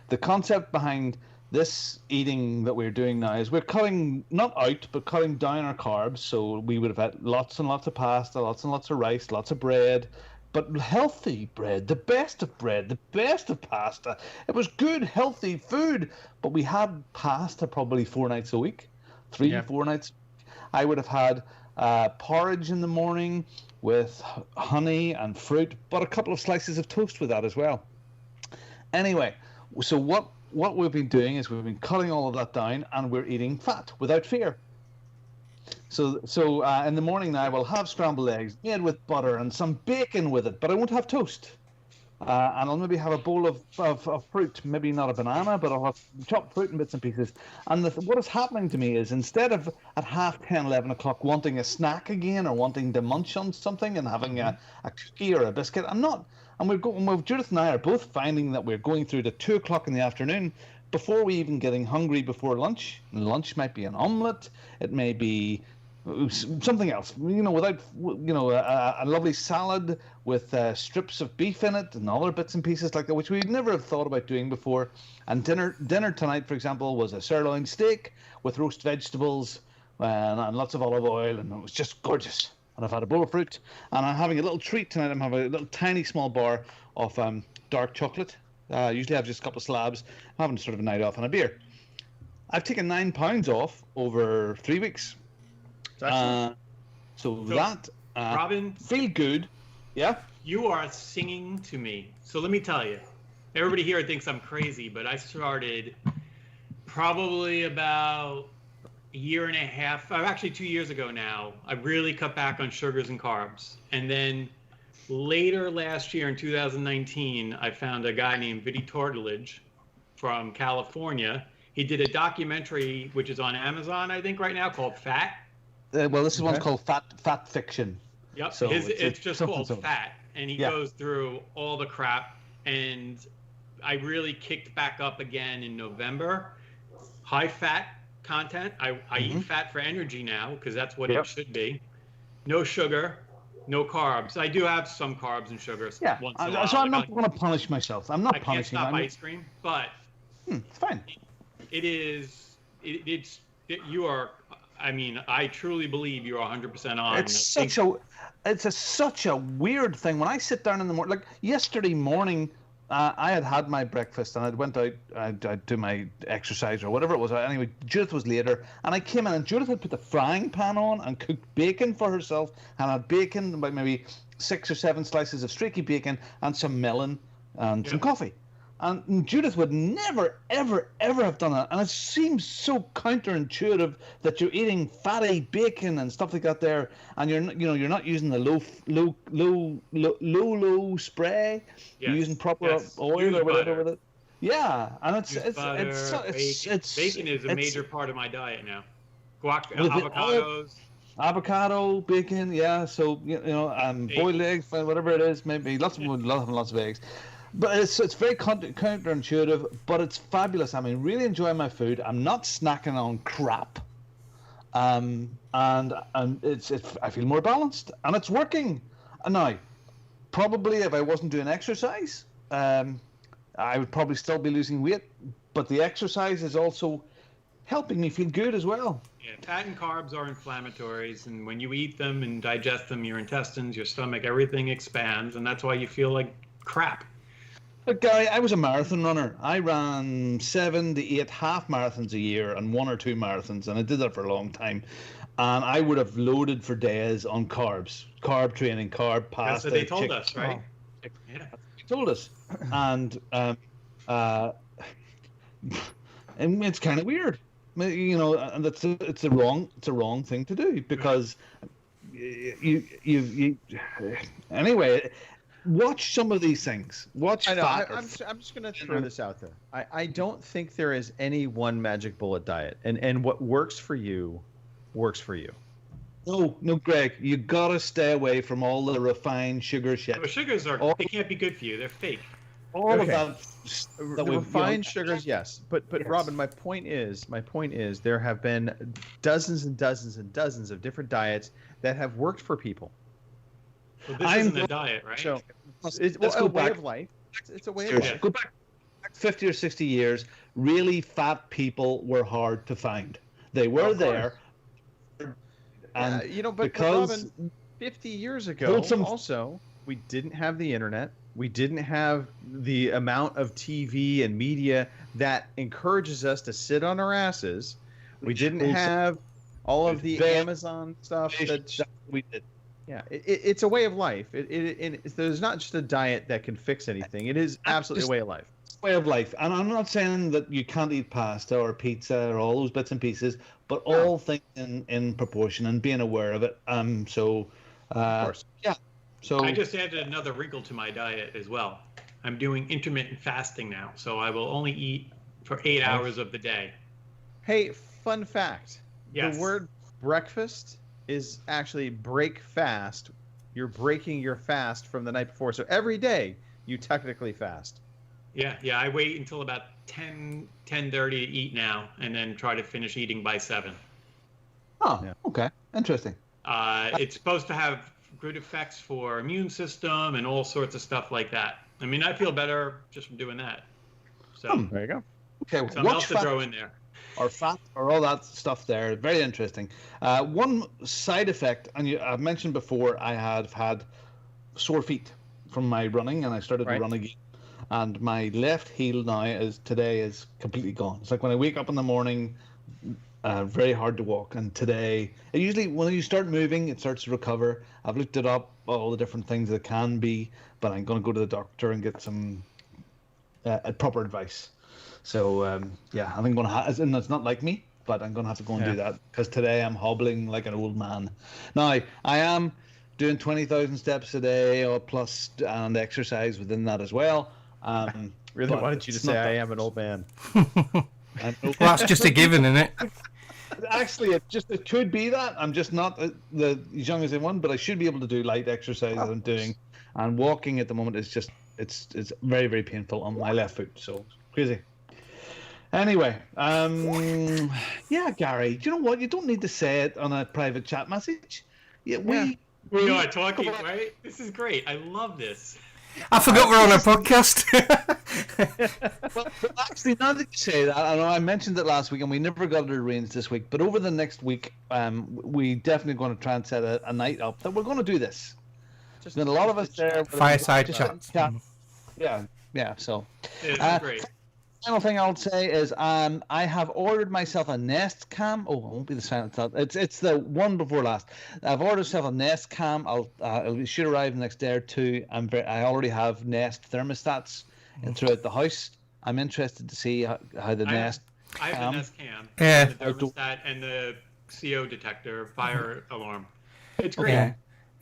The concept behind this eating that we're doing now is we're cutting, not out, but cutting down our carbs. So we would have had lots and lots of pasta, lots and lots of rice, lots of bread, but healthy bread, the best of bread, the best of pasta. It was good, healthy food, but we had pasta probably 4 nights a week, 4 nights. I would have had porridge in the morning with honey and fruit, but a couple of slices of toast with that as well. Anyway, so what we've been doing is we've been cutting all of that down, and we're eating fat without fear. So in the morning now, we'll have scrambled eggs made with butter and some bacon with it, but I won't have toast. And I'll maybe have a bowl of fruit, maybe not a banana, but I'll have chopped fruit in bits and pieces. And what is happening to me is, instead of at 10:30, 11 o'clock wanting a snack again or wanting to munch on something and having a cookie or a biscuit, I'm not. And Judith and I are both finding that we're going through to 2 o'clock in the afternoon before we even getting hungry before lunch. And lunch might be an omelette. It may be something else, without, a lovely salad with strips of beef in it and other bits and pieces like that, which we'd never have thought about doing before. And dinner tonight, for example, was a sirloin steak with roast vegetables and lots of olive oil, and it was just gorgeous. And I've had a bowl of fruit, and I'm having a little treat tonight. I'm having a little tiny small bar of dark chocolate. Usually I have just a couple of slabs. I'm having sort of a night off and a beer. I've taken 9 pounds off over 3 weeks. Robin, feel good. Yeah, you are singing to me. So let me tell you, everybody here thinks I'm crazy, but I started probably about a year and a half, actually 2 years ago now. I really cut back on sugars and carbs, and then later last year in 2019, I found a guy named Vinny Tortolage from California. He did a documentary which is on Amazon, I think, right now, called Fat. Well, this is one's called Fat Fiction. Yep, so it's just called Fat, and he goes through all the crap, and I really kicked back up again in November. High fat content. I eat fat for energy now, because that's what it should be. No sugar, no carbs. I do have some carbs and sugars once in a while. So I'm not going to punish myself. I'm not punishing. I can't stop ice cream, but it's fine. You are. I mean, I truly believe you're 100% on. It's such a weird thing. When I sit down in the morning, like yesterday morning, I had my breakfast and I went out, I'd do my exercise or whatever it was. Anyway, Judith was later, and I came in and Judith had put the frying pan on and cooked bacon for herself, and had bacon, about maybe 6 or 7 slices of streaky bacon and some melon and some coffee. And Judith would never, ever, ever have done that. And it seems so counterintuitive that you're eating fatty bacon and stuff like that there, and you're not using the low spray. Yes. You're using proper oil or whatever with it. Yeah, and it's bacon is a major part of my diet now. Avocados. Avocado, bacon, So boiled eggs, whatever it is, maybe lots of eggs. But it's very counterintuitive, but it's fabulous. I mean, really enjoying my food. I'm not snacking on crap, and I feel more balanced, and it's working. And now, probably if I wasn't doing exercise, I would probably still be losing weight. But the exercise is also helping me feel good as well. Yeah, fat and carbs are inflammatories, and when you eat them and digest them, your intestines, your stomach, everything expands, and that's why you feel like crap. Look, Gary, I was a marathon runner. I ran 7 to 8 half marathons a year and 1 or 2 marathons, and I did that for a long time. And I would have loaded for days on carbs, carb training, carb pasta. That's what they told us, right? Yeah, they told us, and it's kind of weird, and it's a wrong thing to do, because you anyway. Watch some of these things. I know. I'm just going to throw this out there. I don't think there is any one magic bullet diet, and what works for you, works for you. No, Greg, you gotta stay away from all the refined sugar shit. Well, sugars they can't be good for you. They're fake. All of that. The refined sugars, yes, but yes. Robin, my point is there have been dozens and dozens and dozens of different diets that have worked for people. Well, this isn't a diet, right? So it's a way of life. It's a way of life. Go back 50 or 60 years. Really fat people were hard to find. They were there. And but Robin, 50 years ago, also, we didn't have the internet. We didn't have the amount of TV and media that encourages us to sit on our asses. We didn't have all of the Amazon stuff that we did. Yeah, it's a way of life. There's not just a diet that can fix anything. It is absolutely a way of life. Way of life. And I'm not saying that you can't eat pasta or pizza or all those bits and pieces, but all things in proportion and being aware of it. Of course. Yeah. So I just added another wrinkle to my diet as well. I'm doing intermittent fasting now, so I will only eat for 8 hours of the day. Hey, fun fact. Yes. The word breakfast is actually break fast. You're breaking your fast from the night before. So every day you technically fast. Yeah. I wait until about 10:30 to eat now, and then try to finish eating by 7. Oh, yeah. Okay. Interesting. It's supposed to have good effects for immune system and all sorts of stuff like that. I mean, I feel better just from doing that. So there you go. Okay, something else to throw in there. Or fat or all that stuff there. Very interesting. One side effect, and I've mentioned before, I have had sore feet from my running, and I started to run again. And my left heel today is completely gone. It's like when I wake up in the morning, very hard to walk. And today, usually when you start moving, it starts to recover. I've looked it up, all the different things that can be, but I'm going to go to the doctor and get some proper advice. So, I think I'm going to have, and it's not like me, but I'm going to have to go and do that, because today I'm hobbling like an old man. Now, I am doing 20,000 steps a day or plus, and exercise within that as well. Really wanted you to say I am an old man. Well, that's just a given, isn't it? Actually, it could be that. I'm just not as young as I want, but I should be able to do light exercise that I'm doing. And walking at the moment is just, it's very, very painful on my left foot. So, crazy. Anyway, yeah, Gary, do you know what? You don't need to say it on a private chat message. We are talking, right? This is great. I love this. I forgot we're on a podcast. Well, actually, now that you say that, I know I mentioned it last week, and we never got it arranged this week. But over the next week, we definitely going to try and set a night up that we're going to do this. There's been a lot of us there. Fireside chat. Yeah. So, it's great. Final thing I'll say is I have ordered myself a Nest Cam. Oh, it won't be the silent thought. It's the one before last. I've ordered myself a Nest Cam. It should arrive the next day or two. I already have Nest thermostats throughout the house. I'm interested to see how the Nest. I have the Nest Cam. Yeah. The thermostat and the CO detector fire alarm. It's great. Yeah,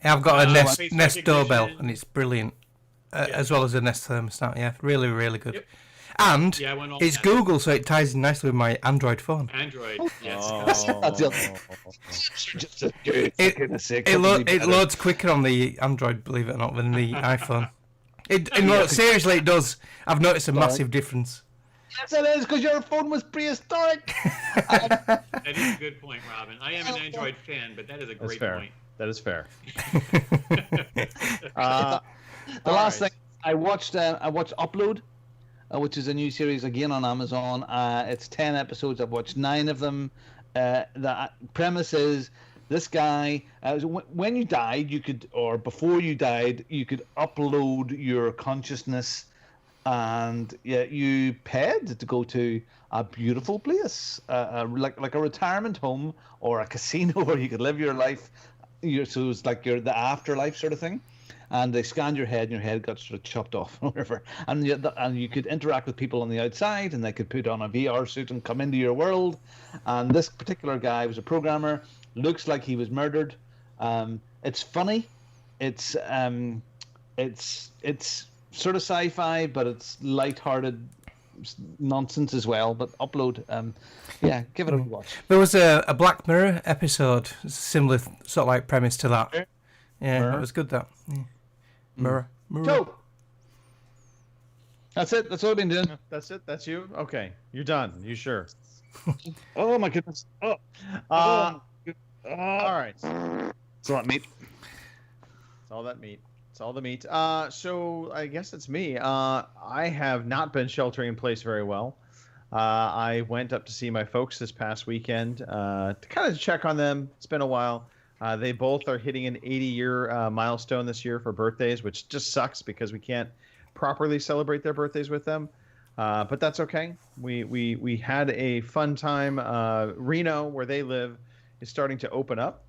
I've got a Nest doorbell, and it's brilliant, as well as a Nest thermostat. Yeah, really, really good. Yep. And it's Google, so it ties in nicely with my Android phone. Android, yes. It loads quicker on the Android, believe it or not, than the iPhone. Seriously, it does. I've noticed a massive difference. Yes, it is, because your phone was prehistoric. That is a good point, Robin. I am an Android fan, but that is a great point. That is fair. The last thing, I watched Upload, which is a new series again on Amazon. It's 10 episodes. I've watched 9 of them. The premise is this guy, when you died, or before you died, you could upload your consciousness, and you paid to go to a beautiful place, like a retirement home or a casino where you could live your life. So it's like the afterlife sort of thing. And they scanned your head, and your head got sort of chopped off or whatever. And you could interact with people on the outside, and they could put on a VR suit and come into your world. And this particular guy was a programmer. Looks like he was murdered. It's funny. It's sort of sci-fi, but it's light-hearted nonsense as well. But Upload, give it a watch. There was a Black Mirror episode, similar sort of like premise to that. Yeah, Mirror. It was good, that. Yeah. Mirror. So, that's it. That's all I've been doing. That's it. That's you. Okay, you're done. You sure? Oh my goodness. All right. It's all that meat. It's all that meat. It's all the meat. So I guess it's me. I have not been sheltering in place very well. I went up to see my folks this past weekend to kind of check on them. It's been a while. They both are hitting an 80-year milestone this year for birthdays, which just sucks because we can't properly celebrate their birthdays with them. But that's okay. We had a fun time. Reno, where they live, is starting to open up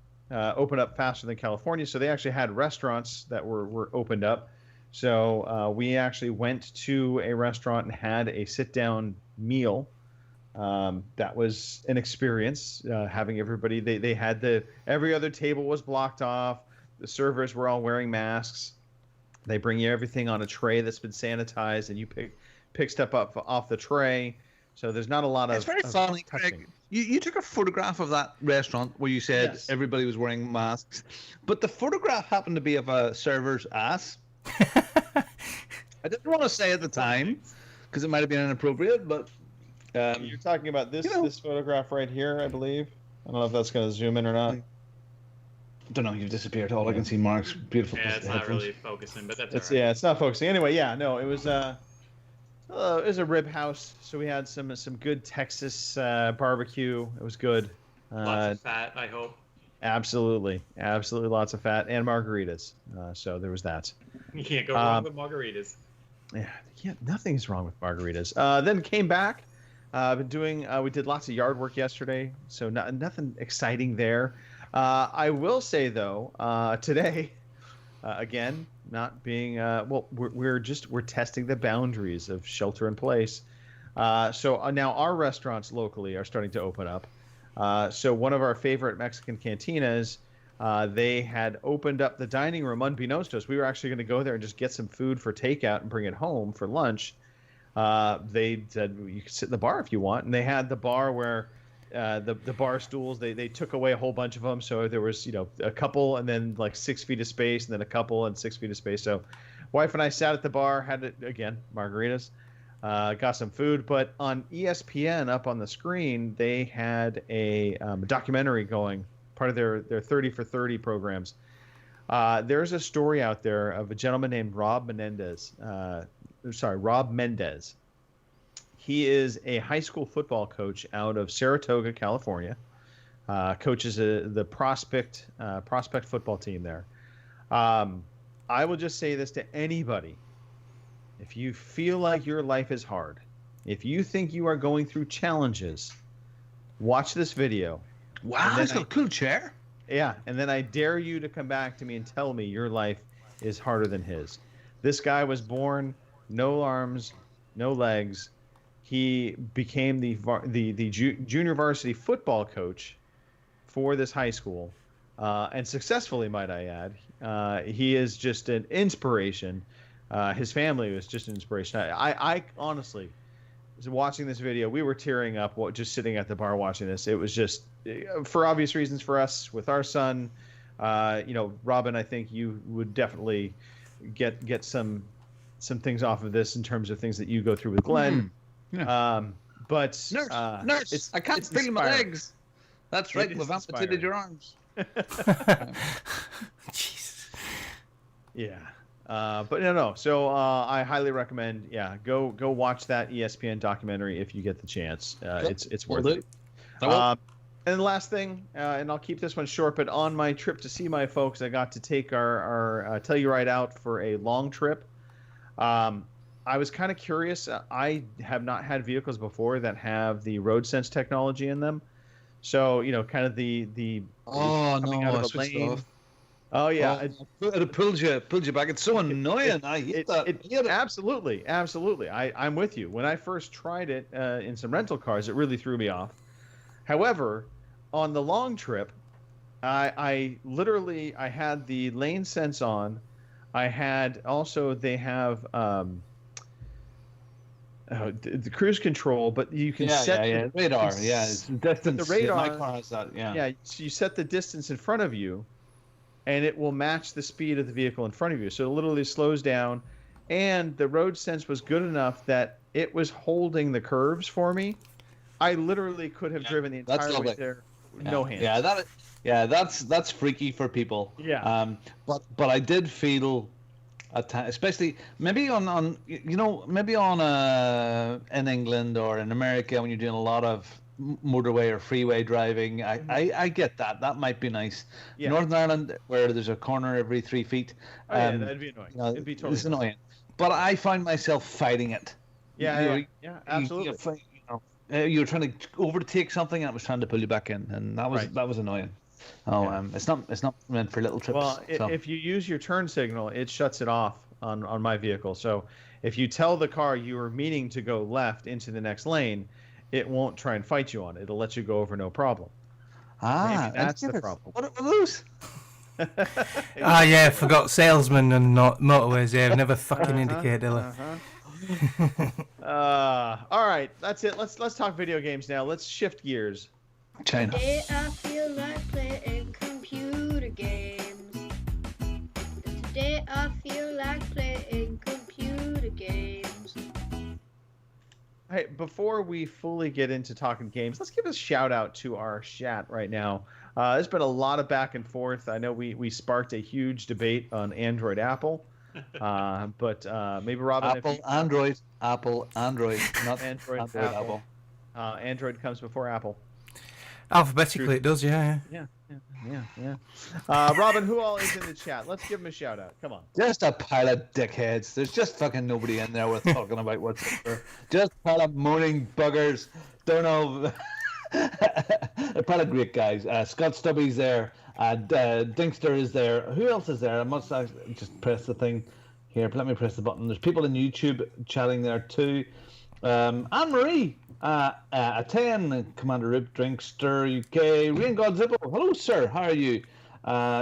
faster than California. So they actually had restaurants that were opened up. So we actually went to a restaurant and had a sit-down meal. That was an experience. Having everybody, they had every other table was blocked off. The servers were all wearing masks. They bring you everything on a tray that's been sanitized, and you pick stuff up off the tray. So there's not a lot of. It's very funny, Craig. You took a photograph of that restaurant where you said everybody was wearing masks, but the photograph happened to be of a server's ass. I didn't want to say at the time because it might have been inappropriate, but you're talking about this photograph right here, I believe. I don't know if that's going to zoom in or not. I don't know. You've disappeared. All I can see Mark's beautiful. Yeah, it's not really focusing, but that's all right. Yeah, it's not focusing. Anyway, no, it was a rib house, so we had some good Texas barbecue. It was good. Lots of fat, I hope. Absolutely lots of fat and margaritas. So there was that. You can't go wrong with margaritas. Yeah, nothing's wrong with margaritas. Then came back. We did lots of yard work yesterday, so nothing exciting there. I will say though, today, again, not being we're testing the boundaries of shelter in place. So now our restaurants locally are starting to open up. So one of our favorite Mexican cantinas, they had opened up the dining room unbeknownst to us. We were actually going to go there and just get some food for takeout and bring it home for lunch. They said you could sit in the bar if you want, and they had the bar where the bar stools, they took away a whole bunch of them, so there was a couple and then like 6 feet of space, and then a couple and 6 feet of space. So wife and I sat at the bar, had again margaritas, got some food. But on ESPN up on the screen, they had a documentary going, part of their 30 for 30 programs. There's a story out there of a gentleman named Rob Mendez. He is a high school football coach out of Saratoga, California. Coaches the Prospect football team there. I will just say this to anybody. If you feel like your life is hard, if you think you are going through challenges, watch this video. Wow, it's got a cool chair. Yeah, and then I dare you to come back to me and tell me your life is harder than his. This guy was born no arms, no legs. He became the junior varsity football coach for this high school, and successfully, might I add. He is just an inspiration. His family was just an inspiration. I honestly, watching this video, we were tearing up just sitting at the bar watching this. It was just, for obvious reasons for us with our son. Robin, I think you would definitely get some things off of this in terms of things that you go through with Glenn. Yeah. But nurse, I can't feel my legs. That's right. We've amputated your arms. Jeez. Yeah. But no. So I highly recommend. Yeah, go watch that ESPN documentary if you get the chance. It's worth it. And the last thing, and I'll keep this one short, but on my trip to see my folks, I got to take our Telluride out for a long trip. I was kind of curious. I have not had vehicles before that have the road sense technology in them. So, kind of the coming out of a lane. Oh yeah, it pulls you back. It's so annoying. I hate that. Absolutely. I'm with you. When I first tried it in some rental cars, it really threw me off. However, on the long trip, I had the lane sense on. I had also they have the cruise control, but you can set the radar. Distance. The radar. My car has that. Yeah. So you set the distance in front of you, and it will match the speed of the vehicle in front of you. So it literally slows down, and the road sense was good enough that it was holding the curves for me. I literally could have driven the entire way there with no hands. That's freaky for people. Yeah. But I did feel at times, especially maybe on in England or in America when you're doing a lot of motorway or freeway driving. I get that. That might be nice. Yeah. Northern Ireland, where there's a corner every 3 feet. Yeah, that'd be annoying. It'd be totally it's annoying. But I find myself fighting it. Yeah, absolutely. You were trying to overtake something, and it was trying to pull you back in, and that was annoying. It's not meant for little trips. Well, if you use your turn signal, it shuts it off on my vehicle. So if you tell the car you were meaning to go left into the next lane, it won't try and fight you on it. It'll let you go over no problem. Maybe that's the problem. What are those? Yeah, forgot salesmen and not motorways. Yeah, never fucking indicate, do they? All right, that's it. Let's talk video games now. Let's shift gears. China. Today I feel like playing computer games. Today I feel like playing computer games. Hey, before we fully get into talking games, let's give a shout out to our chat right now. There's been a lot of back and forth. I know we sparked a huge debate on Android, Apple, but maybe Robin. Android, not Android, Apple. Android comes before Apple. Alphabetically, it does, yeah. Robin, who all is in the chat? Let's give him a shout out. Come on. Just a pile of dickheads. There's just fucking nobody in there worth talking about whatsoever. Just a pile of moaning buggers. Don't know. A pile of great guys. Scott Stubby's there. Dinkster is there. Who else is there? I must just press the thing here. Let me press the button. There's people in YouTube chatting there too. Anne-Marie. A 10, Commander Rip, Drinkster, UK, Rain God Zippo. Hello, sir. How are you?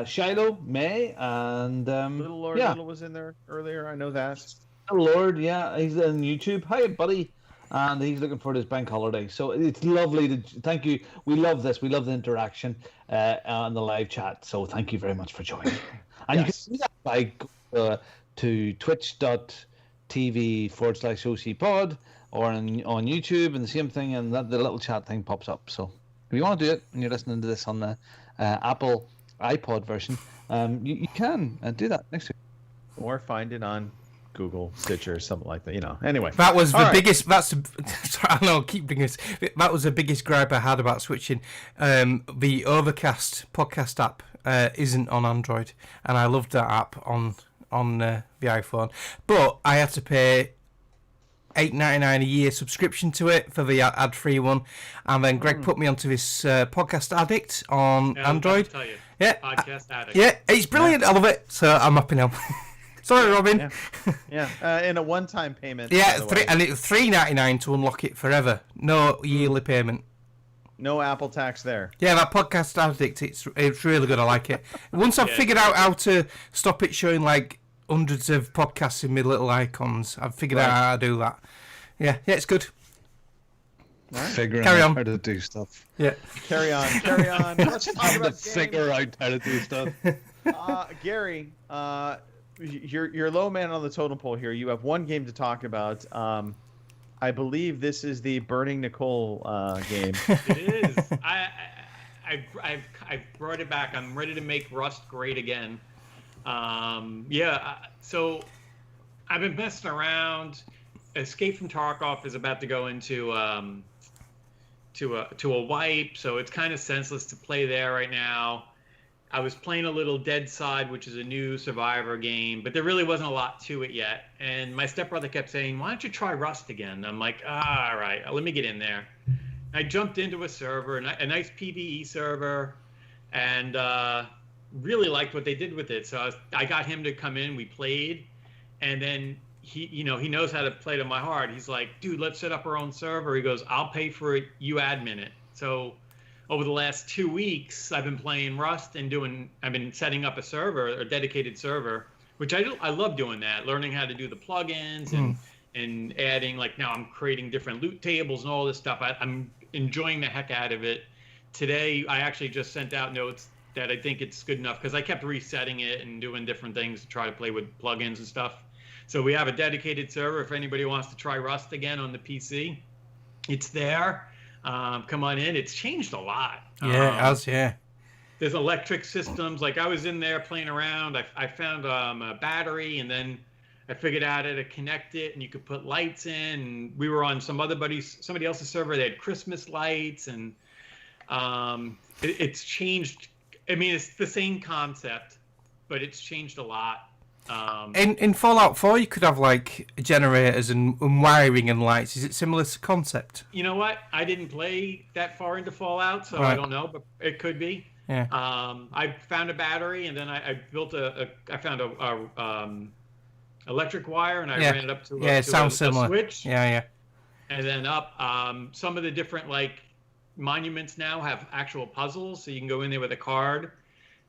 Shiloh, May, and Little Lord Little was in there earlier. I know that. Little Lord, yeah, he's on YouTube. Hi, buddy. And he's looking for his bank holiday. So it's lovely to thank you. We love this. We love the interaction on the live chat. So thank you very much for joining. And you can see that by going to twitch.tv/OCPod. Or on YouTube, and the same thing, and the little chat thing pops up. So if you want to do it, and you're listening to this on the Apple iPod version, you can do that next week. Or find it on Google, Stitcher, something like that. Anyway. That was the biggest. Sorry, I know. Keep bringing this. That was the biggest gripe I had about switching. The Overcast podcast app isn't on Android, and I loved that app on the iPhone, but I had to pay $8.99 a year subscription to it for the ad-free one, and then Greg put me onto this Podcast Addict on Android. Podcast Addict. Yeah, it's brilliant. I love it. So I'm happy now. Sorry, Robin. In a one-time payment. Yeah, and it's $3.99 to unlock it forever. No yearly payment. No Apple tax there. Yeah, that Podcast Addict, it's really good. I like it. Once I've figured out how to stop it showing like hundreds of podcasts in my little icons, I've figured out how to do that. Yeah, it's good. Figuring out how to do stuff. Yeah. Carry on. Let's talk about figure out how to do stuff. Gary, you're low man on the totem pole here. You have one game to talk about. I believe this is the Burning Nicole game. It is. I've brought it back. I'm ready to make Rust great again. So I've been messing around. Escape from Tarkov is about to go into to a wipe, so it's kind of senseless to play there right now. I was playing a little Dead Side, which is a new Survivor game, but there really wasn't a lot to it yet. And my stepbrother kept saying, "Why don't you try Rust again?" I'm like, all right, let me get in there. I jumped into a server, a nice PvE server, and really liked what they did with it. So I got him to come in. We played, and then he knows how to play to my heart. He's like, "Dude, let's set up our own server." He goes, "I'll pay for it. You admin it." So over the last 2 weeks, I've been playing Rust and I've been setting up a server, a dedicated server, which I love doing that. Learning how to do the plugins and adding, like, now I'm creating different loot tables and all this stuff. I'm enjoying the heck out of it. Today, I actually just sent out notes that I think it's good enough, because I kept resetting it and doing different things to try to play with plugins and stuff. So we have a dedicated server if anybody wants to try Rust again on the PC. It's there. Come on in. It's changed a lot. Yeah, it has, yeah. There's electric systems. Like, I was in there playing around. I found a battery, and then I figured out how to connect it, and you could put lights in. And we were on somebody else's server. They had Christmas lights, and it's changed. I mean, it's the same concept, but it's changed a lot. In Fallout 4, you could have like generators and wiring and lights. Is it similar to concept? You know what? I didn't play that far into Fallout, so Right. I don't know, but it could be. Yeah. I found a battery, and then I built I found a electric wire, and I ran it up to it sounds a similar. switch. Yeah. And then up. Some of the different like monuments now have actual puzzles, so you can go in there with a card,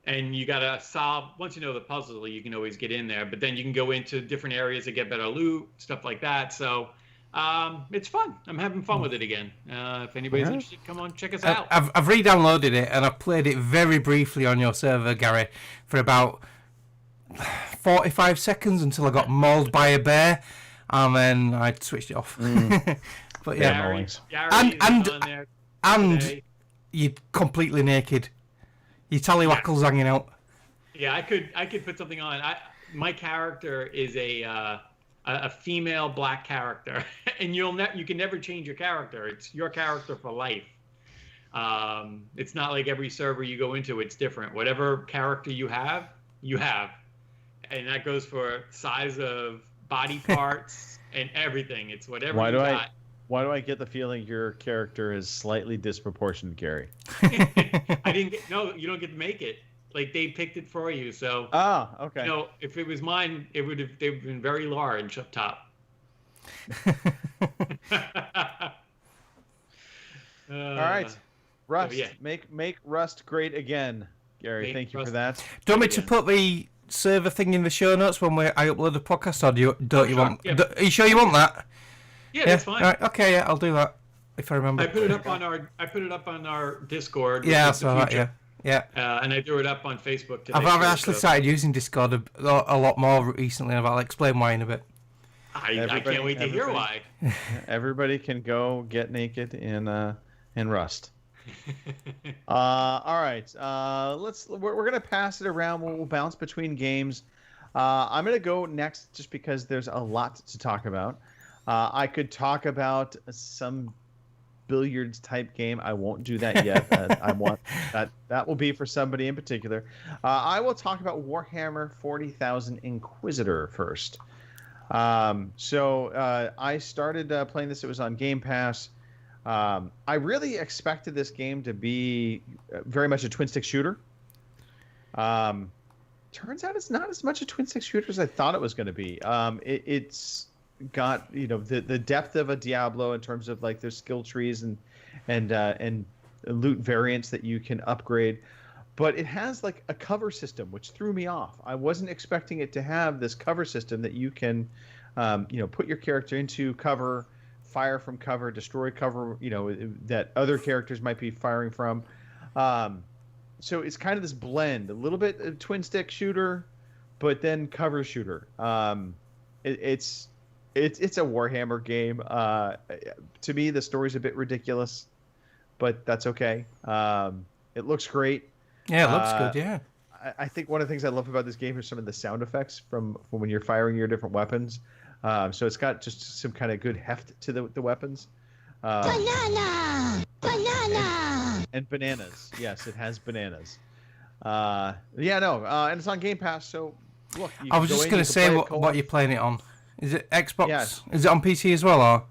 and you gotta solve. Once you know the puzzle, you can always get in there. But then you can go into different areas to get better loot, stuff like that. So it's fun. I'm having fun with it again. If anybody's interested, come on, check us out. I've re-downloaded it and I've played it very briefly on your server, Gary, for about 45 seconds until I got mauled by a bear, and then I switched it off. But yeah, Gary is on there today. You're completely naked. Your tallywackle's hanging out. Yeah, I could put something on. My character is a female black character, and you can never change your character. It's your character for life. It's not like every server you go into, it's different. Whatever character you have, and that goes for size of body parts and everything. It's whatever you got. Why do I get the feeling your character is slightly disproportionate, Gary? No, you don't get to make it. Like, they picked it for you, so. Ah, okay. You know, if it was mine, they've been very large up top. All right, Rust. So, yeah. Make Rust great again, Gary. Thank you for that. Do you want me to put the server thing in the show notes when I upload the podcast, or don't you want? Yeah. Are you sure you want that? Yeah, that's fine. Right, okay, yeah, I'll do that if I remember. I put it up on our Discord. Yeah, that's all right. Yeah. And I threw it up on Facebook today. I've actually started using Discord a lot more recently, and I'll explain why in a bit. I can't wait to hear why. Everybody can go get naked in Rust. All right, we're gonna pass it around. We'll bounce between games. I'm gonna go next just because there's a lot to talk about. I could talk about some billiards type game. I won't do that yet. I want that will be for somebody in particular. I will talk about Warhammer 40,000 Inquisitor first. So I started playing this. It was on Game Pass. I really expected this game to be very much a twin stick shooter. Turns out it's not as much a twin stick shooter as I thought it was going to be. It's got the depth of a Diablo in terms of like there's skill trees and loot variants that you can upgrade, but it has like a cover system which threw me off. I wasn't expecting it to have this cover system that you can put your character into cover, fire from cover, destroy cover, that other characters might be firing from. So it's kind of this blend, a little bit of twin stick shooter, but then cover shooter. It's a Warhammer game. To me, the story's a bit ridiculous, but that's okay. It looks great. Yeah, it looks good. Yeah. I think one of the things I love about this game is some of the sound effects from when you're firing your different weapons. So it's got just some kind of good heft to the weapons. Banana! And bananas. Yes, it has bananas. And it's on Game Pass, so look. I was just going to say what you're playing it on. Is it Xbox? Yes. Is it on PC as well, or?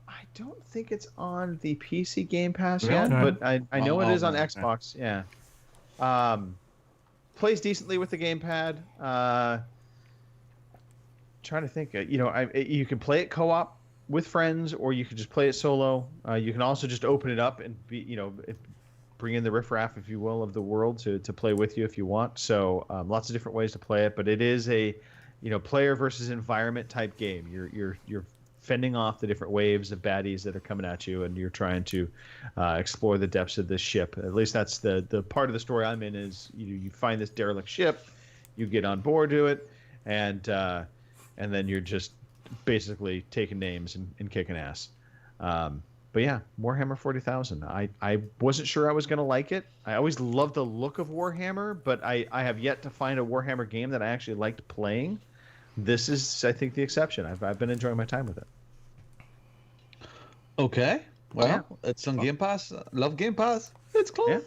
I don't think it's on the PC Game Pass yet, but I know it is on Xbox. Yeah. Plays decently with the gamepad. Trying to think. You can play it co-op with friends, or you could just play it solo. You can also just open it up and bring in the riffraff, if you will, of the world to play with you if you want. So lots of different ways to play it, but it is a player versus environment type game. You're fending off the different waves of baddies that are coming at you, and you're trying to explore the depths of this ship. At least that's the part of the story I'm in. Is you find this derelict ship, you get on board to it, and then you're just basically taking names and kicking ass. But yeah, Warhammer 40,000. I wasn't sure I was going to like it. I always loved the look of Warhammer, but I have yet to find a Warhammer game that I actually liked playing. this is, I think, the exception. I've been enjoying my time with it. Okay. Well, it's on Game Pass. Love Game Pass. It's close. Yeah.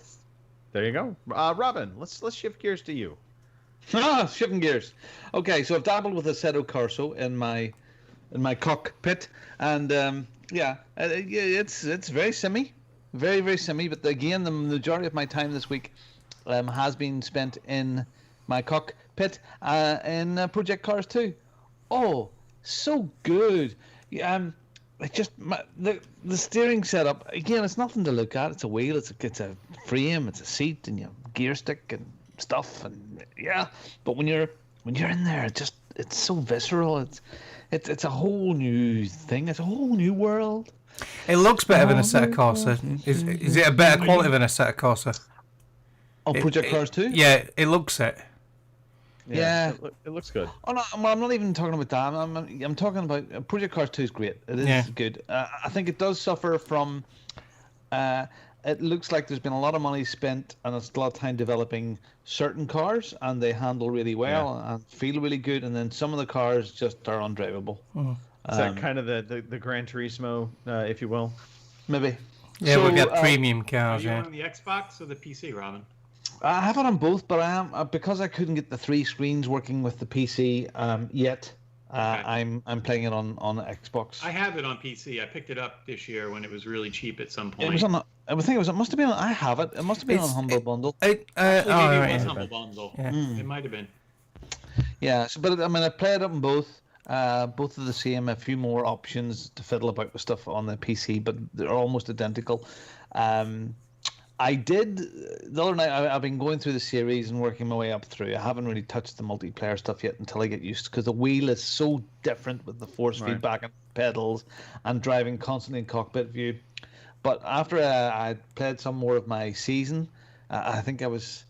There you go. Robin, let's shift gears to you. Shifting gears. Okay, so I've dabbled with Assetto Corsa in my cockpit, and it's very simmy, very, very simmy. But again, the majority of my time this week has been spent in my cockpit in Project Cars 2. Oh, so good. The steering setup again. It's nothing to look at. It's a wheel. It's a frame. It's a seat, and you have gear stick and stuff. And yeah, but when you're in there, it's so visceral. It's a whole new thing. It's a whole new world. It looks better than Assetto Corsa. Is it a better quality than Assetto Corsa? Oh, Project Cars 2? Yeah, it looks it. Yeah. It looks good. Oh no, I'm not even talking about that. I'm talking about Project Cars 2 is great. It is good. I think it does suffer from. It looks like there's been a lot of money spent and it's a lot of time developing certain cars, and they handle really well and feel really good. And then some of the cars just are undrivable. Is that kind of the Gran Turismo, if you will? Maybe. Yeah, So, we've got premium cars. Are you Yeah. on the Xbox or the PC, Robin? I have it on both, but I am because I couldn't get the 3 screens working with the PC yet. I'm playing it on Xbox. I have it on PC. I picked it up this year when it was really cheap at some point. It was on. I think it was. It must have been. I have it. It must have been on Humble Bundle. Maybe it was Humble Bundle. Yeah. It might have been. Yeah, but I mean, I played it on both. Both are the same. A few more options to fiddle about with stuff on the PC, but they're almost identical. I did the other night. I've been going through the series and working my way up through. I haven't really touched the multiplayer stuff yet until I get used, because the wheel is so different with the force feedback and pedals, and driving constantly in cockpit view. But after I played some more of my season, I think I was.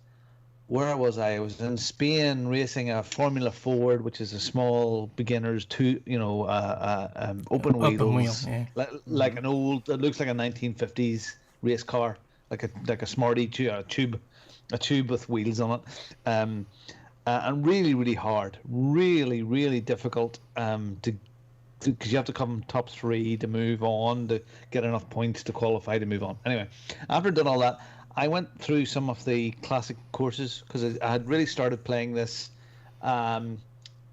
Where was I? I was in Spain racing a Formula Ford, which is a small beginners open wheels, like an old. It looks like a 1950s race car, like a Smarty tube with wheels on it, and really, really hard, really, really difficult because you have to come top 3 to move on, to get enough points to qualify to move on. Anyway, after done all that, I went through some of the classic courses, because I had really started playing this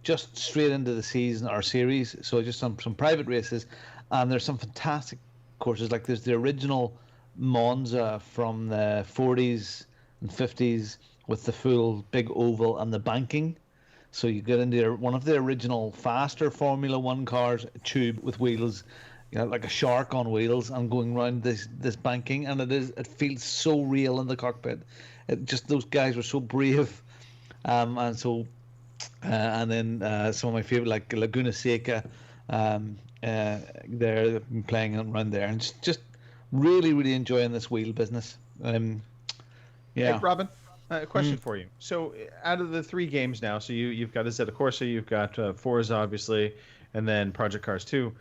just straight into the season or series. So just some private races, and there's some fantastic courses. Like there's the original Monza from the 40s and 50s with the full big oval and the banking. So you get into one of the original faster Formula One cars, a tube with wheels, like a shark on wheels, and going around this banking, and it feels so real in the cockpit. Those guys were so brave, and so, and then some of my favorite, like Laguna Seca, they're playing around there, and just really, really enjoying this wheel business. Hey, Robin, a question for you. So, out of the 3 games now, so you've got Assetto Corsa, you've got Forza, obviously, and then Project Cars 2.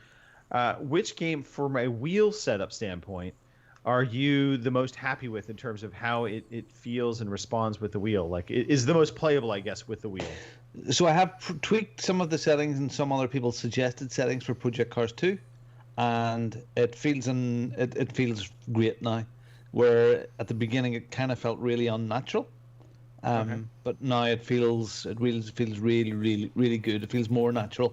Which game, from a wheel setup standpoint, are you the most happy with in terms of how it feels and responds with the wheel? Like, it is the most playable, I guess, with the wheel. So I have tweaked some of the settings and some other people's suggested settings for Project Cars 2, and it feels great now. Where at the beginning it kind of felt really unnatural, but now it feels really, really, really good. It feels more natural.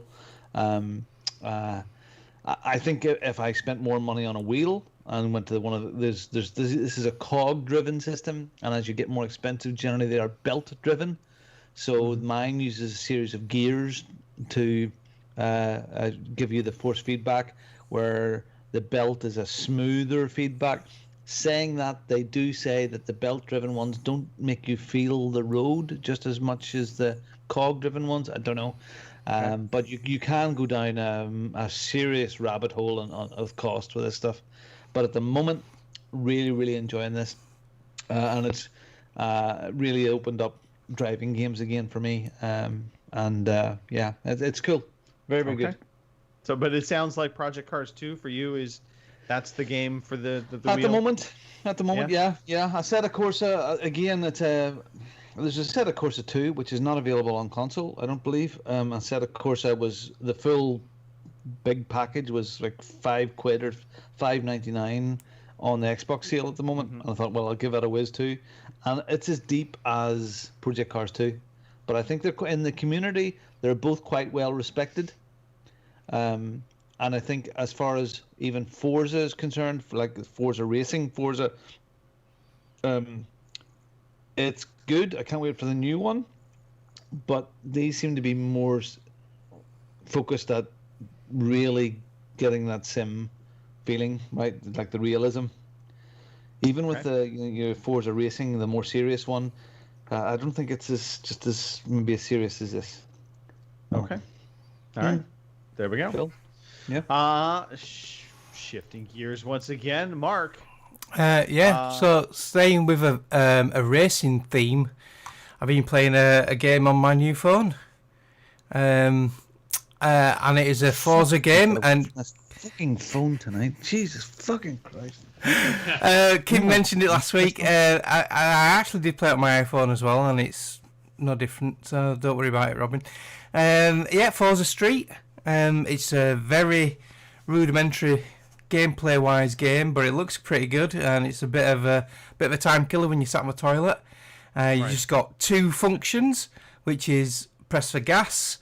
I think if I spent more money on a wheel and went to one of this is a cog driven system, and as you get more expensive, generally they are belt driven. So mine uses a series of gears to give you the force feedback, where the belt is a smoother feedback. Saying that, they do say that the belt driven ones don't make you feel the road just as much as the cog driven ones. I don't know. But you can go down a serious rabbit hole of cost with this stuff. But at the moment, really, really enjoying this. And it's really opened up driving games again for me. It's cool. Very, very good. So, but it sounds like Project Cars 2 for you that's the game for the at wheel? the moment, yeah. Assetto Corsa, again, there's Assetto Corsa 2, which is not available on console, I don't believe. Assetto Corsa was the full big package was like £5 or $5.99 on the Xbox sale at the moment. And I thought, well, I'll give that a whiz too. And it's as deep as Project Cars 2, but I think they're in the community. They're both quite well respected. And I think as far as even Forza is concerned, like Forza Racing, Forza, it's good. I can't wait for the new one. But they seem to be more focused at really getting that sim feeling, right? Like the realism. Even with the Forza Racing, the more serious one, I don't think it's as maybe as serious as this. Okay. All right. There we go. Phil? Yeah. Shifting gears once again, Mark. So staying with a racing theme, I've been playing a game on my new phone, and it is a Forza game. And fucking phone tonight, Jesus fucking Christ. Kim mentioned it last week. I actually did play it on my iPhone as well, and it's no different, so don't worry about it, Robin. Forza Street. It's a very rudimentary gameplay-wise game, but it looks pretty good, and it's a bit of a time killer when you sat on the toilet. You just got two functions, which is press for gas.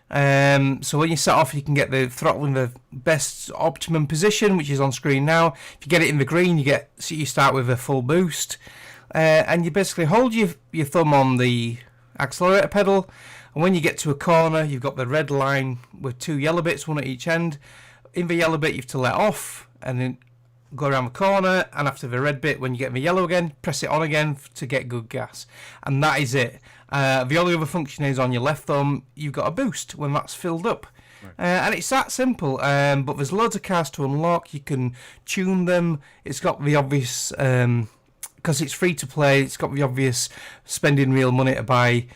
So when you set off, you can get the throttle in the best optimum position, which is on screen now. If you get it in the green, you start with a full boost, and you basically hold your thumb on the accelerator pedal, and when you get to a corner, you've got the red line with two yellow bits, one at each end. In the yellow bit, you have to let off, and then go around the corner, and after the red bit, when you get in the yellow again, press it on again to get good gas, and that is it. The only other function is on your left thumb, you've got a boost when that's filled up. And it's that simple, but there's loads of cars to unlock. You can tune them. It's got the obvious, because it's free to play, it's got the obvious spending real money to buy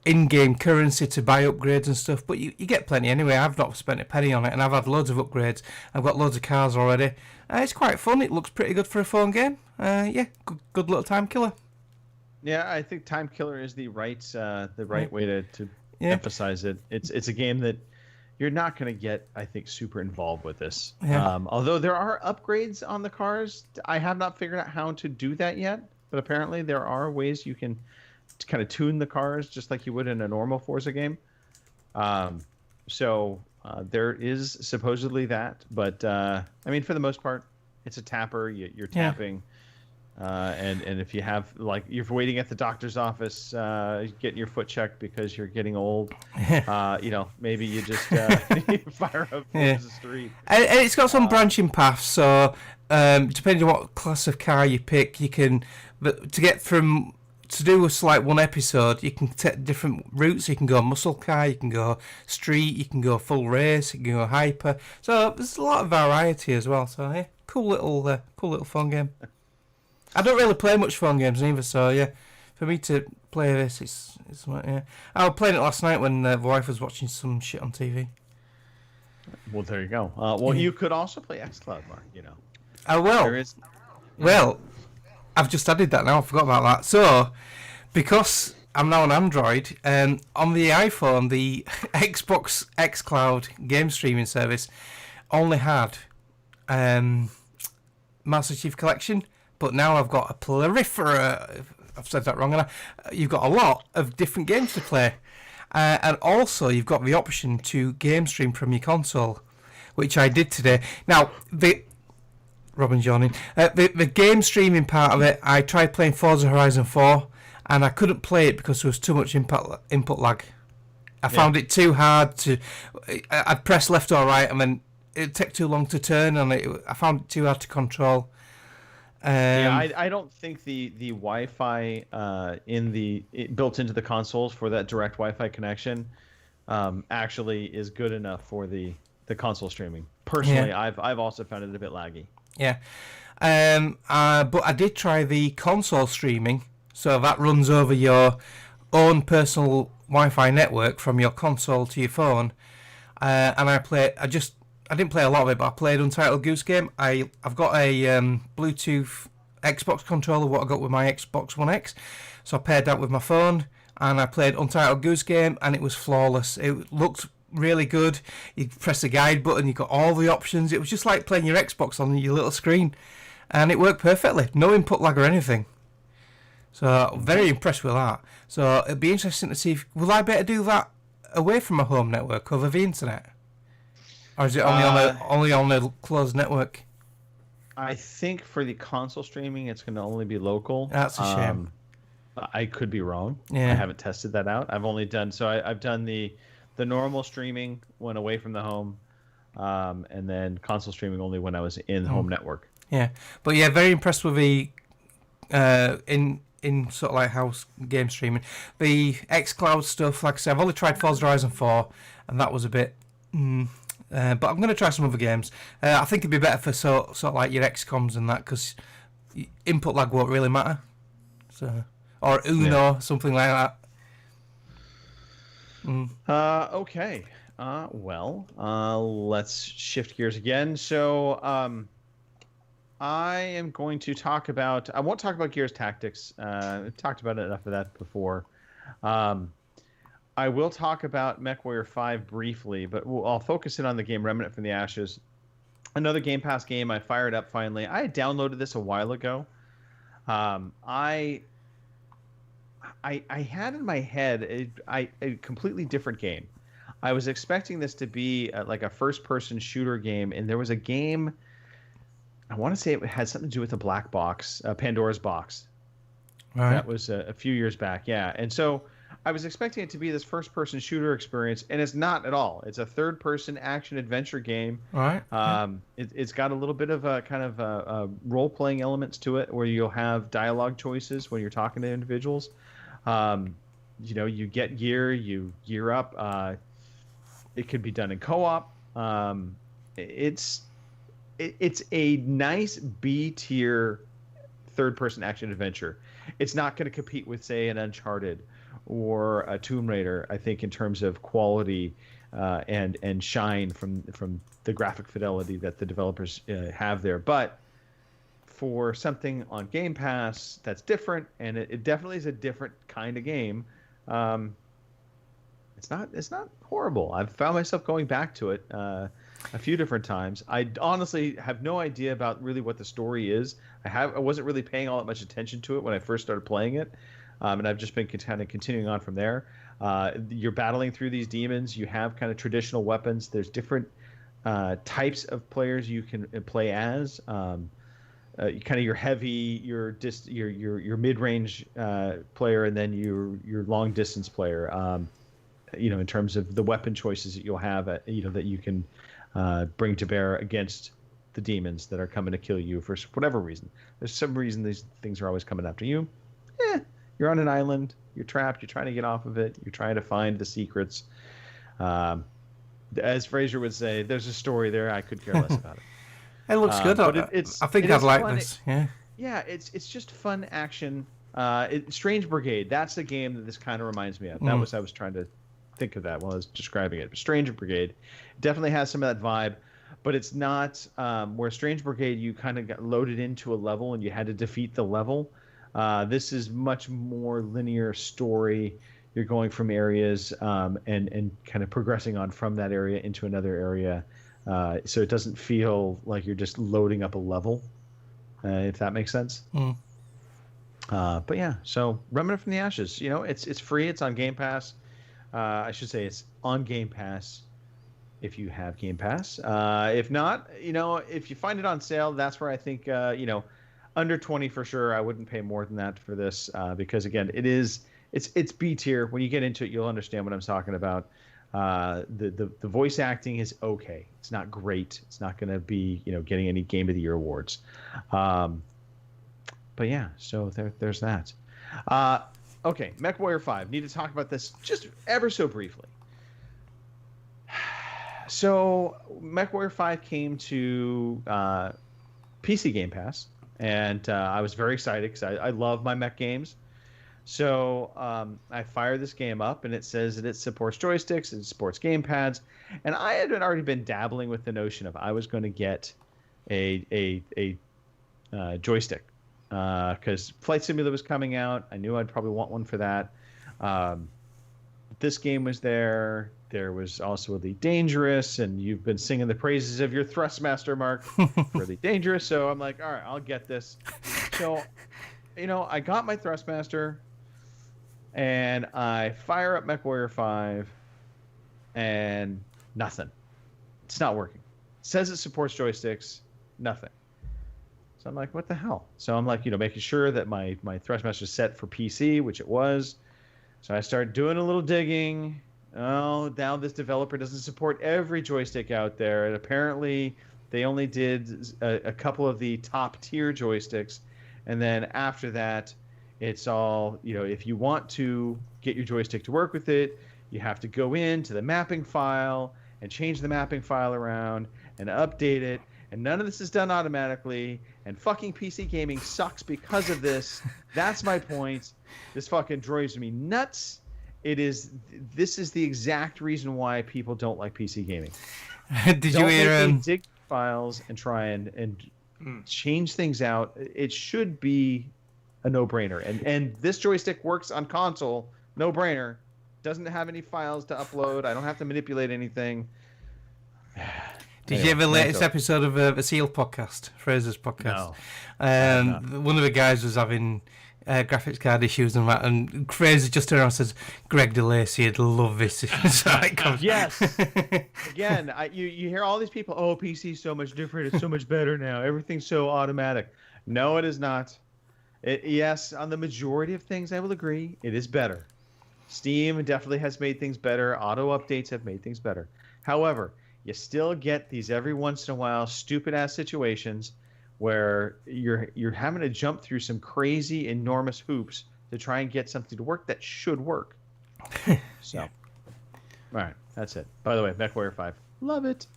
in-game currency to buy upgrades and stuff, but you get plenty anyway. I've not spent a penny on it, and I've had loads of upgrades. I've got loads of cars already. It's quite fun. It looks pretty good for a phone game. Good little time killer. Yeah, I think time killer is the right way to emphasize it. It's a game that you're not going to get, I think, super involved with this. Yeah. Although there are upgrades on the cars, I have not figured out how to do that yet. But apparently there are ways you can kind of tune the cars just like you would in a normal Forza game. So there is supposedly that, but I mean, for the most part, it's a tapper. You're tapping. And if you have, like, you're waiting at the doctor's office, getting your foot checked because you're getting old, maybe you just fire up Forza Street. And it's got some branching paths, so depending on what class of car you pick, you can, but to do like one episode, you can take different routes. You can go muscle car, you can go street, you can go full race, you can go hyper. So there's a lot of variety as well. So yeah, cool little fun game. I don't really play much phone games either, so yeah, for me to play this, it's I was playing it last night when the wife was watching some shit on TV. Well, there you go. You could also play xCloud, Mark. Well, I've just added that now. I forgot about that. So, because I'm now on Android, on the iPhone, the Xbox xCloud game streaming service only had Master Chief Collection, but now I've got a plethora. I've said that wrong. You've got a lot of different games to play, and also you've got the option to game stream from your console, which I did today. Now Robin's yawning. The game streaming part of it, I tried playing Forza Horizon 4, and I couldn't play it because there was too much input lag. I found it too hard to. I'd press left or right, and then it'd take too long to turn, and I found it too hard to control. I don't think the Wi-Fi built into the consoles for that direct Wi-Fi connection actually is good enough for the console streaming. Personally, I've also found it a bit laggy. Yeah, but I did try the console streaming, so that runs over your own personal Wi-Fi network from your console to your phone. And I didn't play a lot of it, but I played Untitled Goose Game. I've got a Bluetooth Xbox controller, what I got with my Xbox One X. So I paired that with my phone, and I played Untitled Goose Game, and it was flawless. It looked really good. You press the guide button, you got all the options. It was just like playing your Xbox on your little screen, and it worked perfectly. No input lag or anything. So very impressed with that. So it'd be interesting to see will I better do that away from my home network over the internet, or is it only on a closed network? I think for the console streaming, it's going to only be local. That's a shame. I could be wrong. Yeah. I haven't tested that out. I've only done I've done the normal streaming when away from the home, and then console streaming only when I was in home network. Yeah, but yeah, very impressed with the in sort of like house game streaming. The xCloud stuff, like I said, I've only tried Forza Horizon 4, and that was a bit. But I'm going to try some other games. I think it'd be better for sort of like your XComs and that, because input lag won't really matter. So, or Uno, something like that. Okay. Let's shift gears again. So, I am going to talk about. I won't talk about Gears Tactics. I've talked about enough of that before. I will talk about MechWarrior 5 briefly, but I'll focus in on the game Remnant from the Ashes. Another Game Pass game. I fired up finally. I had downloaded this a while ago. I had in my head a completely different game. I was expecting this to be like a first-person shooter game, and there was a game. I want to say it had something to do with a black box, Pandora's Box. Right. That was a few years back, yeah. And so I was expecting it to be this first-person shooter experience, and it's not at all. It's a third-person action-adventure game. Right. It's got a little bit of a kind of role-playing elements to it, where you'll have dialogue choices when you're talking to individuals. You get gear, you gear up. It could be done in co-op. It's a nice B-tier third-person action-adventure. It's not going to compete with, say, an Uncharted or a Tomb Raider, I think, in terms of quality and shine from the graphic fidelity that the developers have there. But for something on Game Pass that's different, and it definitely is a different kind of game, it's not horrible. I've found myself going back to it a few different times. I honestly have no idea about really what the story is. I wasn't really paying all that much attention to it when I first started playing it. And I've just been kind of continuing on from there. You're battling through these demons. You have kind of traditional weapons. There's different types of players you can play as. Kind of your heavy, your mid-range player, and then your long-distance player. In terms of the weapon choices that you'll have, that you can bring to bear against the demons that are coming to kill you for whatever reason. There's some reason these things are always coming after you. You're on an island. You're trapped. You're trying to get off of it. You're trying to find the secrets. As Fraser would say, there's a story there. I could care less about it. It looks good. I think I'd like this. Yeah. Yeah, it's just fun action. Strange Brigade. That's the game that this kind of reminds me of. That was I was trying to think of that while I was describing it. Strange Brigade definitely has some of that vibe, but it's not where Strange Brigade you kind of got loaded into a level and you had to defeat the level. This is much more linear story. You're going from areas and kind of progressing on from that area into another area. So it doesn't feel like you're just loading up a level, if that makes sense. But yeah, so Remnant from the Ashes, it's free. It's on Game Pass. I should say it's on Game Pass if you have Game Pass. If not, if you find it on sale, that's where I think, under 20 for sure. I wouldn't pay more than that for this because again, it's B tier. When you get into it, you'll understand what I'm talking about. The voice acting is okay. It's not great. It's not going to be getting any Game of the Year awards. But yeah, so there's that. Okay, MechWarrior 5. Need to talk about this just ever so briefly. So MechWarrior 5 came to PC Game Pass, and I was very excited because I love my mech games. So I fire this game up, and it says that it supports joysticks, it supports gamepads, and I had already been dabbling with the notion of I was going to get a joystick because Flight Simulator was coming out. I knew I'd probably want one for that. This game was there. There was also Elite Dangerous, and you've been singing the praises of your Thrustmaster, Mark, for Elite Dangerous. So I'm like, all right, I'll get this. So, I got my Thrustmaster, and I fire up MechWarrior 5, and nothing. It's not working. It says it supports joysticks, nothing. So I'm like, what the hell? So I'm like, making sure that my Thrustmaster is set for PC, which it was. So I started doing a little digging. Oh, now this developer doesn't support every joystick out there. And apparently they only did a couple of the top tier joysticks. And then after that, it's all, if you want to get your joystick to work with it, you have to go into the mapping file and change the mapping file around and update it. And none of this is done automatically. And fucking PC gaming sucks because of this. That's my point. This fucking drives me nuts. This is the exact reason why people don't like PC gaming. Did you hear dig files and try and change things out? It should be a no-brainer. And this joystick works on console, no-brainer. Doesn't have any files to upload. I don't have to manipulate anything. Did you hear the latest episode of the Seal podcast, Fraser's podcast? No. One of the guys was having graphics card issues and that, and Fraser just turned around and says, Greg DeLacy would love this. Yes. Again, you hear all these people, oh, PC's so much different. It's so much better now. Everything's so automatic. No, it is not. Yes, on the majority of things, I will agree. It is better. Steam definitely has made things better. Auto updates have made things better. However, you still get these every once in a while stupid-ass situations where you're having to jump through some crazy, enormous hoops to try and get something to work that should work. So, all right, that's it. By the way, MechWarrior 5, love it.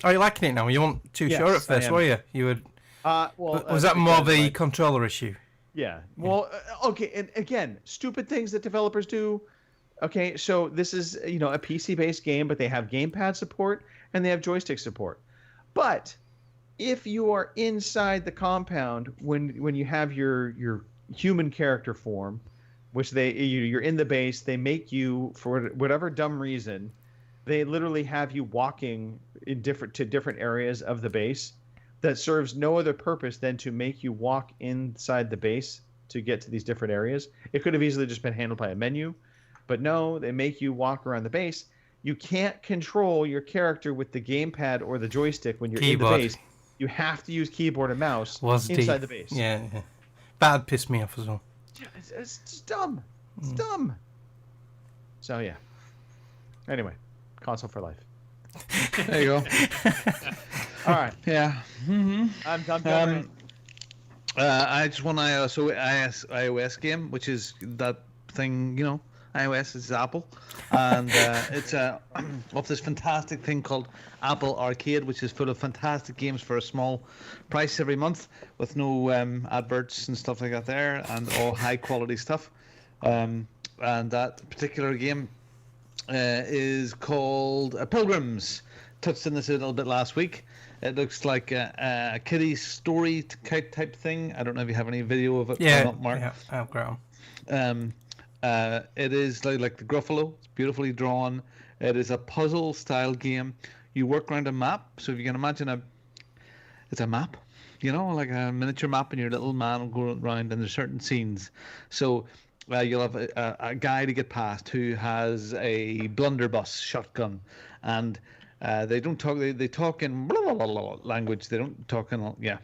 Are you liking it now? You weren't too sure at first, were you? You would. Was that more the controller issue? Yeah. Well, okay, and again, stupid things that developers do. Okay, so this is, a PC-based game, but they have gamepad support and they have joystick support. But if you are inside the compound when you have your human character form, which you're in the base, they make you, for whatever dumb reason, they literally have you walking to different areas of the base that serves no other purpose than to make you walk inside the base to get to these different areas. It could have easily just been handled by a menu. But no, they make you walk around the base. You can't control your character with the gamepad or the joystick when you're in the base. You have to use keyboard and mouse inside the base. Yeah. That pissed me off as well. Yeah, it's just dumb. It's dumb. So, yeah. Anyway, console for life. There you go. All right. Yeah. Mm-hmm. I'm done. I just want iOS game, which is that thing, iOS is Apple, and it's of this fantastic thing called Apple Arcade, which is full of fantastic games for a small price every month, with no adverts and stuff like that there, and all high quality stuff. And that particular game is called Pilgrims. Touched on this a little bit last week. It looks like a kiddie story type thing. I don't know if you have any video of it. Yeah, or not, Mark. Yeah, I've got 'em. It is like the Gruffalo. It's beautifully drawn. It is a puzzle style game. You work around a map. So if you can imagine it's a map, like a miniature map, and your little man will go around, and there's certain scenes. So you'll have a guy to get past who has a blunderbuss shotgun, and they don't talk. They talk in blah, blah, blah, blah language. They don't talk in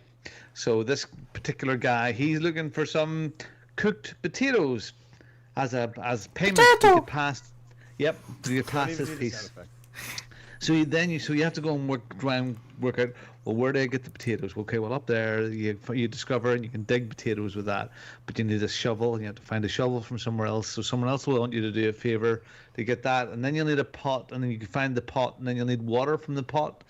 So this particular guy, he's looking for some cooked potatoes as payment to get past. Yep, to get past this piece. So you have to go and work out. Well, where do I get the potatoes? Okay, well up there you discover, and you can dig potatoes with that, but you need a shovel. And you have to find a shovel from somewhere else. So someone else will want you to do a favor to get that, and then you'll need a pot, and then you can find the pot, and then you'll need water from the pot,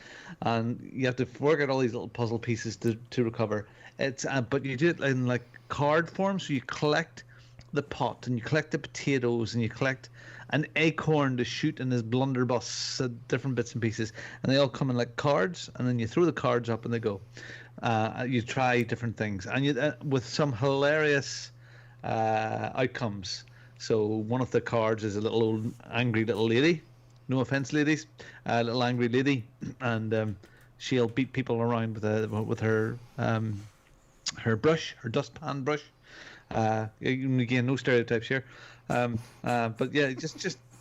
and you have to work out all these little puzzle pieces to recover. It's but you do it in like card form, so you collect the pot, and you collect the potatoes, and you collect an acorn to shoot in this blunderbuss, different bits and pieces, and they all come in like cards, and then you throw the cards up and they go. You try different things, and with some hilarious outcomes. So one of the cards is a little old angry little lady. No offense, ladies, a little angry lady, and she'll beat people around with her brush, her dustpan brush. Again, no stereotypes here, but yeah,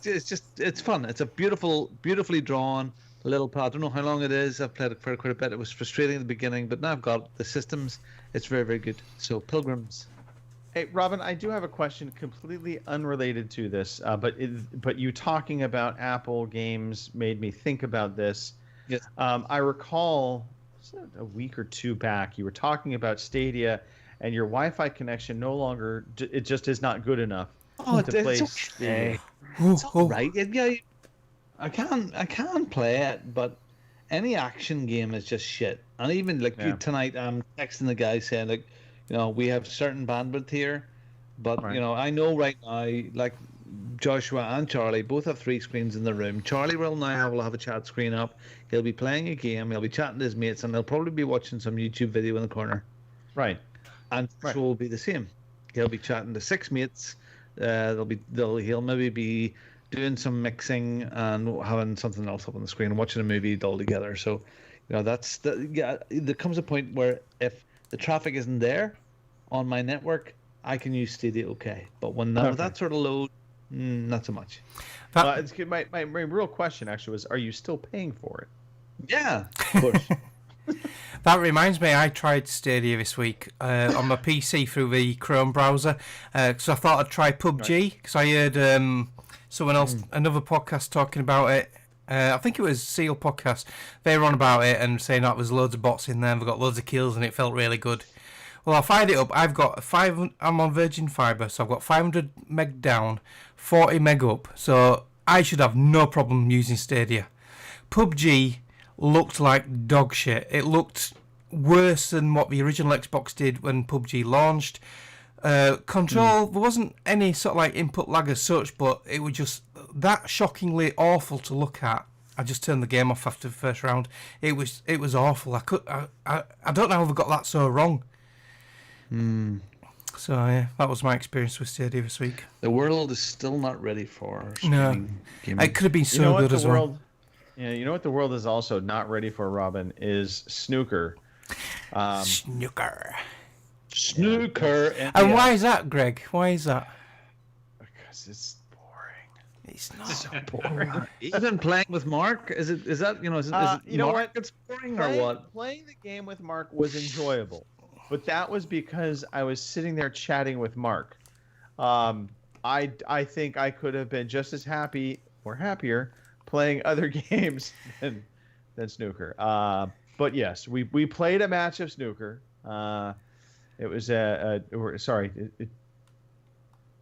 it's fun. It's a beautifully drawn little pad. I don't know how long it is. I've played it for quite a bit. It was frustrating at the beginning, but now I've got the systems. It's very, very good. So Pilgrims. Hey, Robin, I do have a question completely unrelated to this, but you talking about Apple games made me think about this. Yes. I recall a week or two back, you were talking about Stadia, and your Wi-Fi connection no longer, it just is not good enough to play Stadia. It's all right. Yeah, I can play it, but any action game is just shit. And even tonight, I'm texting the guy saying we have certain bandwidth here, but I know right now, like Joshua and Charlie both have 3 screens in the room. Charlie will have a chat screen up. He'll be playing a game. He'll be chatting to his mates, and they'll probably be watching some YouTube video in the corner. Right. And so will be the same. He'll be chatting to 6 mates. He'll maybe be doing some mixing and having something else up on the screen and watching a movie all together. So, there comes a point where if the traffic isn't there on my network, I can use Stadia okay. But when that sort of load, not so much. My real question actually was, are you still paying for it? Yeah, of course. That reminds me, I tried Stadia this week on my PC through the Chrome browser, because I thought I'd try PUBG, because I heard someone else, another podcast talking about it. I think it was Seal Podcast. They were on about it and saying that there's loads of bots in there and they've got loads of kills and it felt really good. Well, I fired it up. I'm on Virgin Fibre, so I've got 500 meg down, 40 meg up, so I should have no problem using Stadia. PUBG looked like dog shit. It looked worse than what the original Xbox did when PUBG launched. Control, there wasn't any sort of like input lag as such, but it was just that shockingly awful to look at. I just turned the game off after the first round. It was awful. I don't know how they got that so wrong. So yeah, that was my experience with Stadia this week. The world is still not ready for gaming. It could have been good as well. Yeah, you know what the world is also not ready for, Robin, is snooker. Snooker. And why is that, Greg? Why is that? Because it's boring. It's not so boring. Even playing with Mark, is that Mark it's boring or what? Playing the game with Mark was enjoyable, but that was because I was sitting there chatting with Mark. I think I could have been just as happy or happier playing other games than snooker. But yes, we played a match of snooker. It was I'm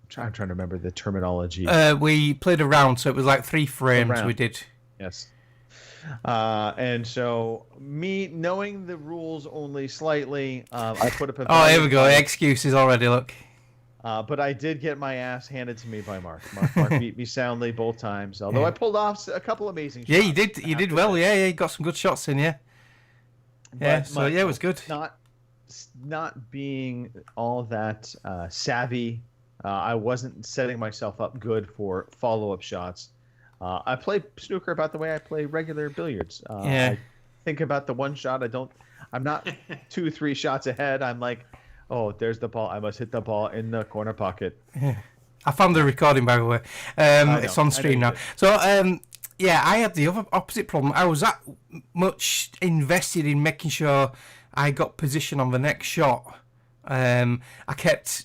trying to remember the terminology. We played a round, so it was like 3 frames we did. Yes. And so me knowing the rules only slightly, I put up a here we go. Excuses already, look. But I did get my ass handed to me by Mark. Mark beat me soundly both times, although I pulled off a couple amazing shots. Yeah, you did. You did well. Yeah, you got some good shots in, yeah. Yeah, so it was good. Not being all that savvy, I wasn't setting myself up good for follow-up shots. I play snooker about the way I play regular billiards. I think about the one shot. I'm not 2-3 shots ahead. I'm like, oh, there's the ball. I must hit the ball in the corner pocket. Yeah. I found the recording, by the way. It's on stream now. So, I had the opposite problem. I was that much invested in making sure I got position on the next shot. I kept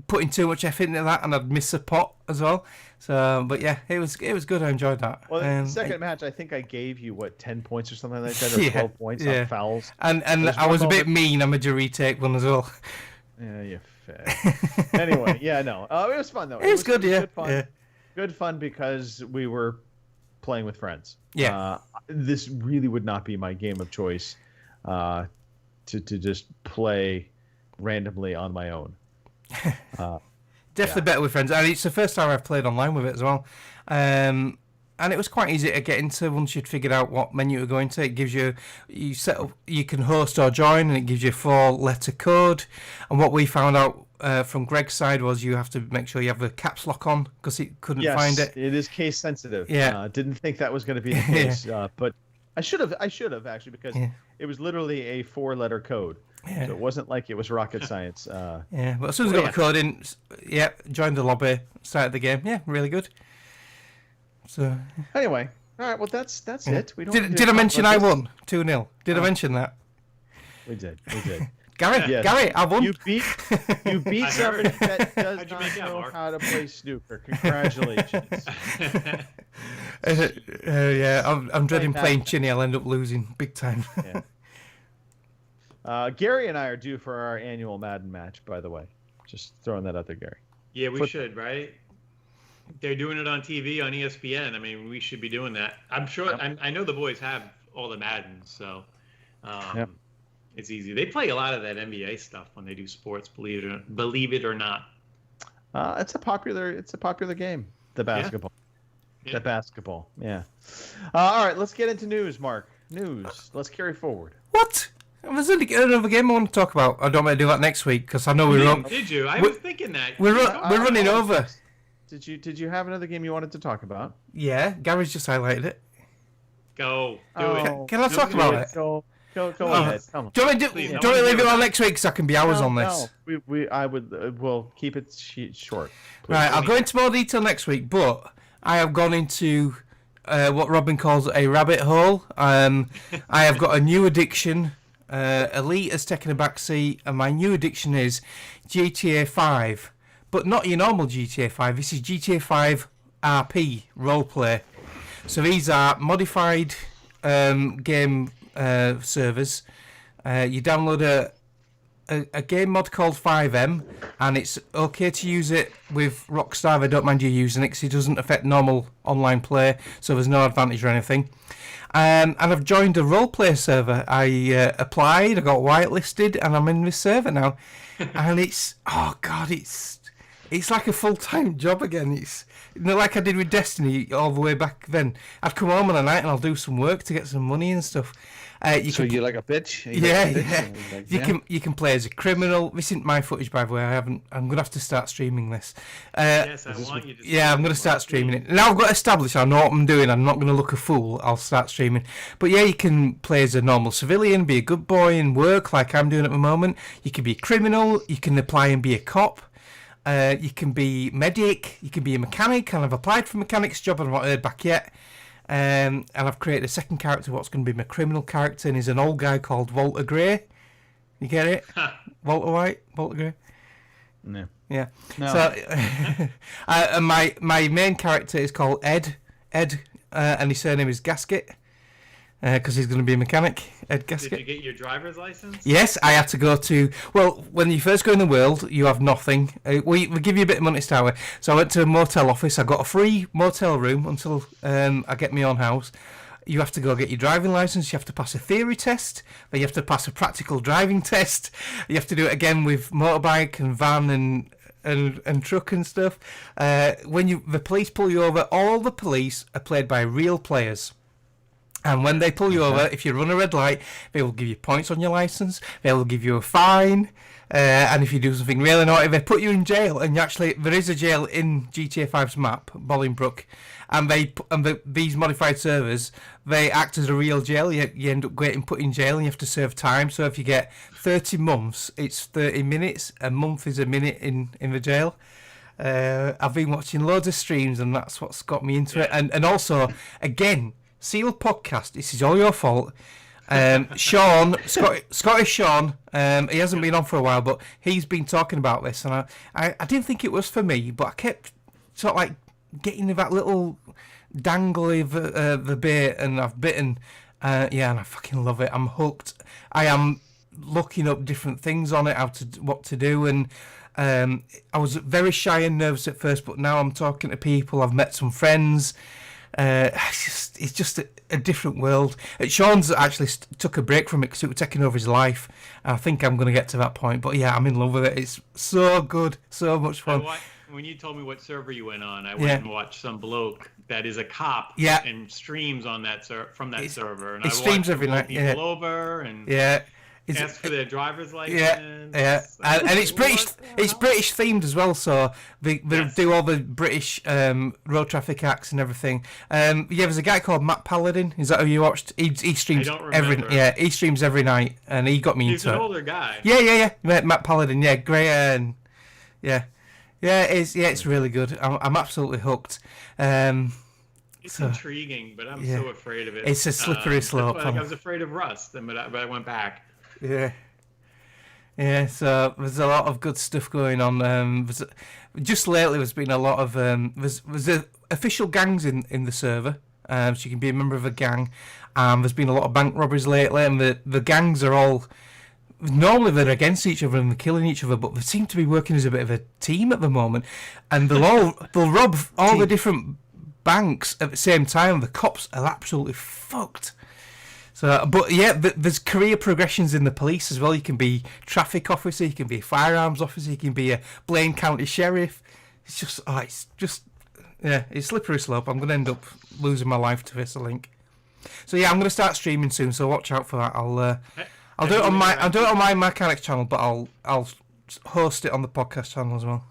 putting too much effort into that, and I'd miss a pot as well. So, but yeah, it was good. I enjoyed that. Well, the second match, I think I gave you 10 points or something like that, or 12 points on fouls. And I was a bit mean. I made you retake one as well. Yeah, you fag. Anyway, it was fun though. It was good, good fun. Good fun because we were playing with friends. Yeah. This really would not be my game of choice to just play randomly on my own. Definitely better with friends. And it's the first time I've played online with it as well. and it was quite easy to get into once you'd figured out what menu you're going to. It gives you set up, you can host or join, and it gives you a 4-letter code. And what we found out from Greg's side was you have to make sure you have the caps lock on because it couldn't find it. It is case sensitive. Yeah, didn't think that was going to be the case, but I should have actually because it was literally a 4-letter code. Yeah. So it wasn't like it was rocket science. But as soon as I got the code in, joined the lobby, started the game. Yeah, really good. So anyway, all right. Well, that's it. We don't did I mention I won 2-0? Did I mention that? We did. Gary, I won. You beat somebody that does not know how to play snooker. Congratulations. I'm dreading playing Chinny. I'll end up losing big time. Gary and I are due for our annual Madden match, by the way. Just throwing that out there, Gary. Yeah, we should, right? They're doing it on TV on ESPN. I mean, we should be doing that. I'm sure. Yep. I know the boys have all the Maddens, so it's easy. They play a lot of that NBA stuff when they do sports. Believe it or not. It's a popular game. The basketball. Yeah. The basketball. Yeah. All right, let's get into news, Mark. News. Let's carry forward. What? There's another game I want to talk about. I don't want to do that next week because I know we're on. Did you? I was thinking that. We're running over. Did you have another game you wanted to talk about? Yeah, Gary's just highlighted it. Go. Do it. Can I talk about it? Go ahead. Come on. Do you want to leave it on next week because I can be hours on this? No, we'll keep it short. Please. Right, I'll go into more detail next week, but I have gone into what Robin calls a rabbit hole. I have got a new addiction. Elite has taken a back seat, and my new addiction is GTA 5. But not your normal GTA 5. This is GTA 5 RP roleplay. So these are modified game servers. You download a game mod called 5M, and it's okay to use it with Rockstar. I don't mind you using it because it doesn't affect normal online play, so there's no advantage or anything. And I've joined a roleplay server. I applied, I got whitelisted, and I'm in this server now. And it's like a full-time job again. It's like I did with Destiny all the way back then. I'd come home on a night and I'll do some work to get some money and stuff. You're like a bitch? You can play as a criminal. This isn't my footage, by the way. I'm going to have to start streaming this. Yes, I want you to. Yeah, I'm going to start streaming it. Now I've got to establish I know what I'm doing. I'm not going to look a fool. I'll start streaming. But yeah, you can play as a normal civilian, be a good boy and work like I'm doing at the moment. You can be a criminal. You can apply and be a cop. You can be medic. You can be a mechanic. And I've applied for mechanic's job and I've not heard back yet. And I've created a second character, what's going to be my criminal character, and he's an old guy called Walter Gray. You get it? Walter White? Walter Gray? No. Yeah. No. So, and my main character is called Ed, and his surname is Gasket, because he's going to be a mechanic, Ed Gasket. Did you get your driver's license? Yes, I had to go to... Well, when you first go in the world, you have nothing. We give you a bit of money to start with. So I went to a motel office. I got a free motel room until I get my own house. You have to go get your driving license. You have to pass a theory test. Then you have to pass a practical driving test. You have to do it again with motorbike and van and truck and stuff. When the police pull you over, all the police are played by real players. And when they pull you over, if you run a red light, they will give you points on your license. They will give you a fine. And if you do something really naughty, they put you in jail. And there is a jail in GTA 5's map, Bolingbroke. And these modified servers, they act as a real jail. You end up getting put in jail and you have to serve time. So if you get 30 months, it's 30 minutes. A month is a minute in the jail. I've been watching loads of streams and that's what's got me into it. And also, again... Seal podcast. This is all your fault. Sean, Scottish Sean. He hasn't been on for a while, but he's been talking about this, and I didn't think it was for me, but I kept sort of like getting that little dangle of the bait, and I've bitten. And I fucking love it. I'm hooked. I am looking up different things on it, what to do, and I was very shy and nervous at first, but now I'm talking to people. I've met some friends. It's just a different world. Sean's actually took a break from it because it was taking over his life. And I think I'm going to get to that point. But yeah, I'm in love with it. It's so good, so much fun. when you told me what server you went on, I went and watched some bloke that is a cop. Yeah. And streams on that from that server, and He I streams watched every night. people over and ask for their driver's license. Yeah. And it's British. It's British themed as well. So they do all the British road traffic acts and everything. There's a guy called Matt Paladin. Is that who you watched? He streams I don't remember. he streams every night, and he got me He's into an it. older guy. Yeah. Matt Paladin. Yeah, great. It's really good. I'm absolutely hooked. It's intriguing, but I'm so afraid of it. It's a slippery slope. I was afraid of Rust, but I went back. Yeah. So there's a lot of good stuff going on. Just lately, there's been a lot of there's official gangs in the server, so you can be a member of a gang. There's been a lot of bank robberies lately, and the gangs are all normally they're against each other and they're killing each other, but they seem to be working as a bit of a team at the moment, and they'll rob all the different banks at the same time. The cops are absolutely fucked. So, but yeah, there's career progressions in the police as well. You can be traffic officer, you can be a firearms officer, you can be a Blaine County sheriff. It's it's slippery slope. I'm going to end up losing my life to this, I think. So yeah, I'm going to start streaming soon. So watch out for that. I'll do it on my Mechanics channel, but I'll host it on the podcast channel as well.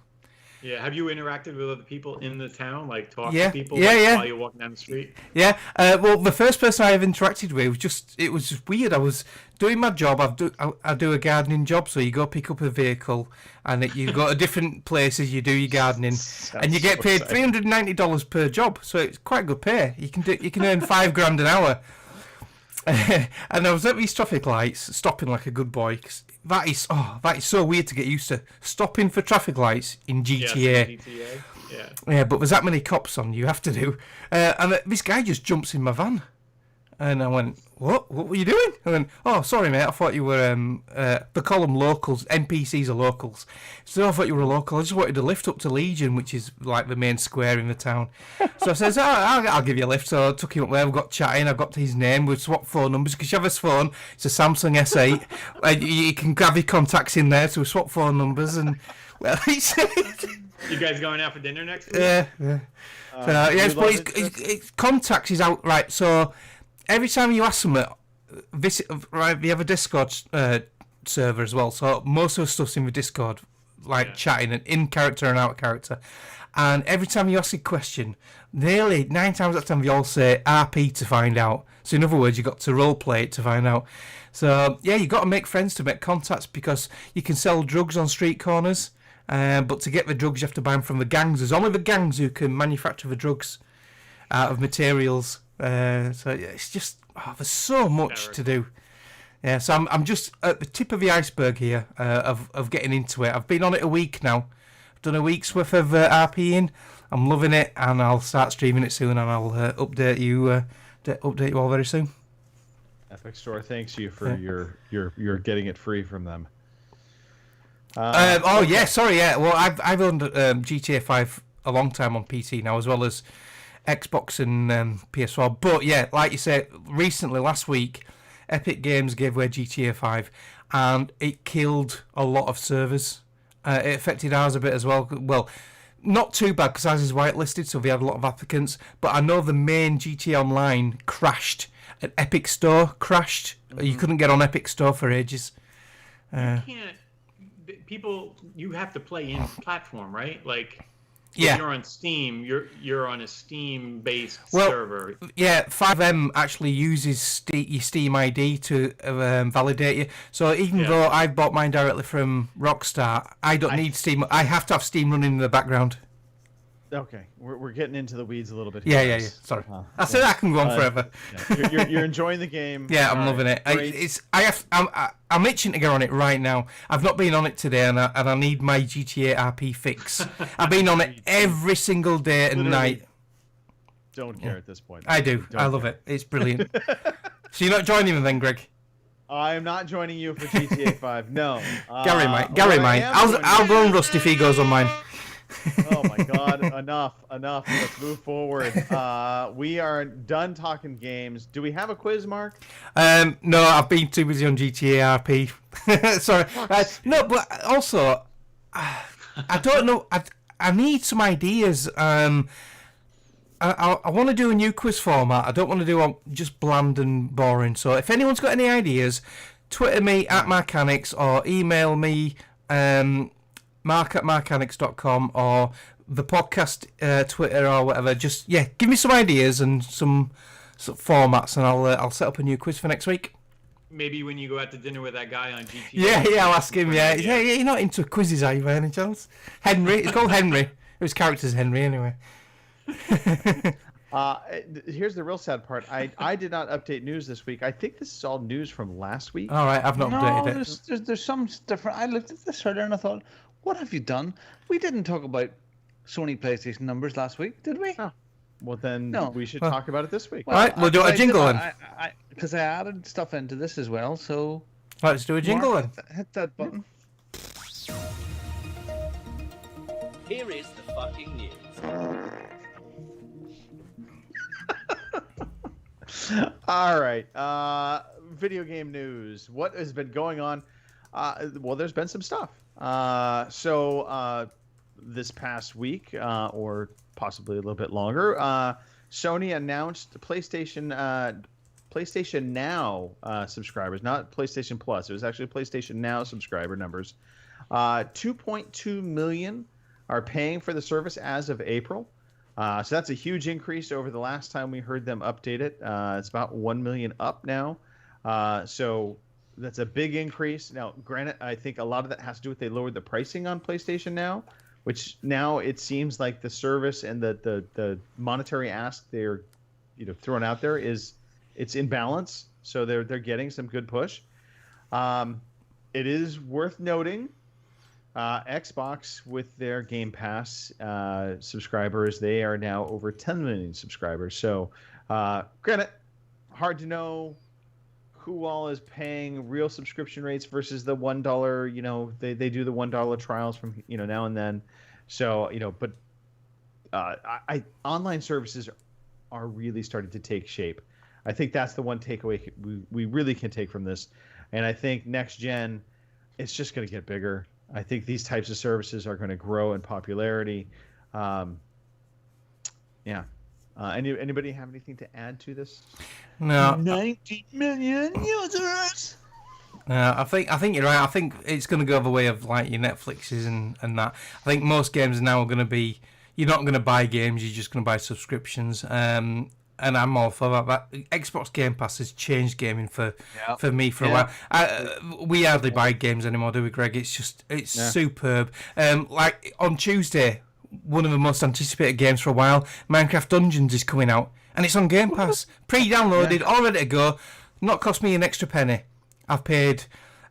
Yeah, have you interacted with other people in the town, like talk Yeah. to people Yeah. while you're walking down the street? Yeah, well, the first person I have interacted with it was just weird. I was doing my job. I do a gardening job, so you go pick up a vehicle, and you go to different places. You do your gardening, and you get paid $390 per job. So it's quite good pay. You can earn $5,000 an hour. And I was at these traffic lights, stopping like a good boy. 'Cause that is so weird to get used to. Stopping for traffic lights in GTA. Yes, in GTA. Yeah. Yeah, but there's that many cops on, you have to do. And this guy just jumps in my van. And I went, what were you doing? I went, oh, sorry, mate, I thought you were, they call them locals, NPCs are locals. So I thought you were a local. I just wanted to lift up to Legion, which is like the main square in the town. So I says, I'll give you a lift. So I took him up there, we got chatting, I got his name, we swapped phone numbers, because you have his phone, it's a Samsung S8, and you can grab your contacts in there, so we swapped phone numbers, and, well, You guys going out for dinner next week? Yeah. Yes, but his contacts is out, right, so every time you ask them, right, we have a Discord server as well, so most of the stuff's in the Discord, chatting and in character and out of character. And every time you ask a question, nearly 9 times out of 10 they all say RP to find out. So in other words, you got to roleplay it to find out. So yeah, you got to make friends to make contacts, because you can sell drugs on street corners, but to get the drugs you have to buy them from the gangs. There's only the gangs who can manufacture the drugs out of materials. So it's just there's so much to do. Yeah, so I'm just at the tip of the iceberg here of getting into it. I've been on it a week now. I've done a week's worth of RPing. I'm loving it, and I'll start streaming it soon, and I'll update you all very soon. Epic Store thanks you for your getting it free from them. Sorry. Well, I've owned GTA 5 a long time on PC now, as well as Xbox and PS4. But yeah, like you said, recently, last week, Epic Games gave away GTA 5, and it killed a lot of servers. It affected ours a bit as well. Well, not too bad, because ours is whitelisted, so we had a lot of applicants. But I know the main GTA Online crashed. An Epic Store crashed. Mm-hmm. You couldn't get on Epic Store for ages. You can't. People, you have to play in platform, right? Like, yeah. If you're on Steam, you're on a Steam-based server. Yeah, 5M actually uses your Steam ID to validate you. So even though I've bought mine directly from Rockstar, I don't need Steam. I have to have Steam running in the background. Okay, we're getting into the weeds a little bit. Yeah. Sorry, I said I can go on forever. Yeah. You're enjoying the game. Yeah, I'm loving it. I'm itching to get on it right now. I've not been on it today, and I need my GTA RP fix. I've been on it every single day and night. Don't care at this point. I do. I love it. It's brilliant. So you're not joining me then, Greg? I am not joining you for GTA 5. No. Gary might. I'll go on Rust if he goes on mine. Oh my God! Enough! Let's move forward. We are done talking games. Do we have a quiz, Mark? No, I've been too busy on GTA RP. Sorry. No, but also, I don't know. I need some ideas. I want to do a new quiz format. I don't want to do just bland and boring. So if anyone's got any ideas, Twitter me at Marcanix or email me mark@marcanix.com or the podcast Twitter or whatever. Just give me some ideas and some formats, and I'll set up a new quiz for next week. Maybe when you go out to dinner with that guy on GTA. Yeah, I'll ask him. Yeah, you're not into quizzes, are you, by any chance? Henry, it's called Henry. His character's Henry, anyway. Here's the real sad part. I did not update news this week. I think this is all news from last week. All right, I've not updated it. There's some different. I looked at this earlier and I thought, what have you done? We didn't talk about Sony PlayStation numbers last week, did we? Oh. Well, then we should talk about it this week. Well, all right, we'll do a jingle then. Because I added stuff into this as well, so... Let's do a jingle then. Hit that button. Here is the fucking news. All right. Video game news. What has been going on? Well, there's been some stuff. So this past week, or possibly a little bit longer, Sony announced PlayStation Now subscribers, not PlayStation Plus. It was actually PlayStation Now subscriber numbers. 2.2 million are paying for the service as of April. So that's a huge increase over the last time we heard them update it. It's about 1 million up now. So that's a big increase. Now, granted, I think a lot of that has to do with they lowered the pricing on PlayStation Now, which now it seems like the service and the monetary ask they're throwing out there it's in balance. So they're getting some good push. It is worth noting Xbox with their Game Pass subscribers, they are now over 10 million subscribers. So granted, hard to know who all is paying real subscription rates versus the $1, they do the $1 trials from now and then. So but online services are really starting to take shape. I think that's the one takeaway we really can take from this. And I think next gen, it's just going to get bigger. I think these types of services are going to grow in popularity. Anybody have anything to add to this? No. 90 million users. I think you're right. I think it's going to go the way of like your Netflixes and that. I think most games now are going to be, you're not going to buy games, you're just going to buy subscriptions. And I'm all for that. But Xbox Game Pass has changed gaming for me for a while. We hardly buy games anymore, do we, Greg? It's superb. Like on Tuesday, one of the most anticipated games for a while, Minecraft Dungeons, is coming out, and it's on Game Pass, pre-downloaded, all ready to go. Not cost me an extra penny. I've paid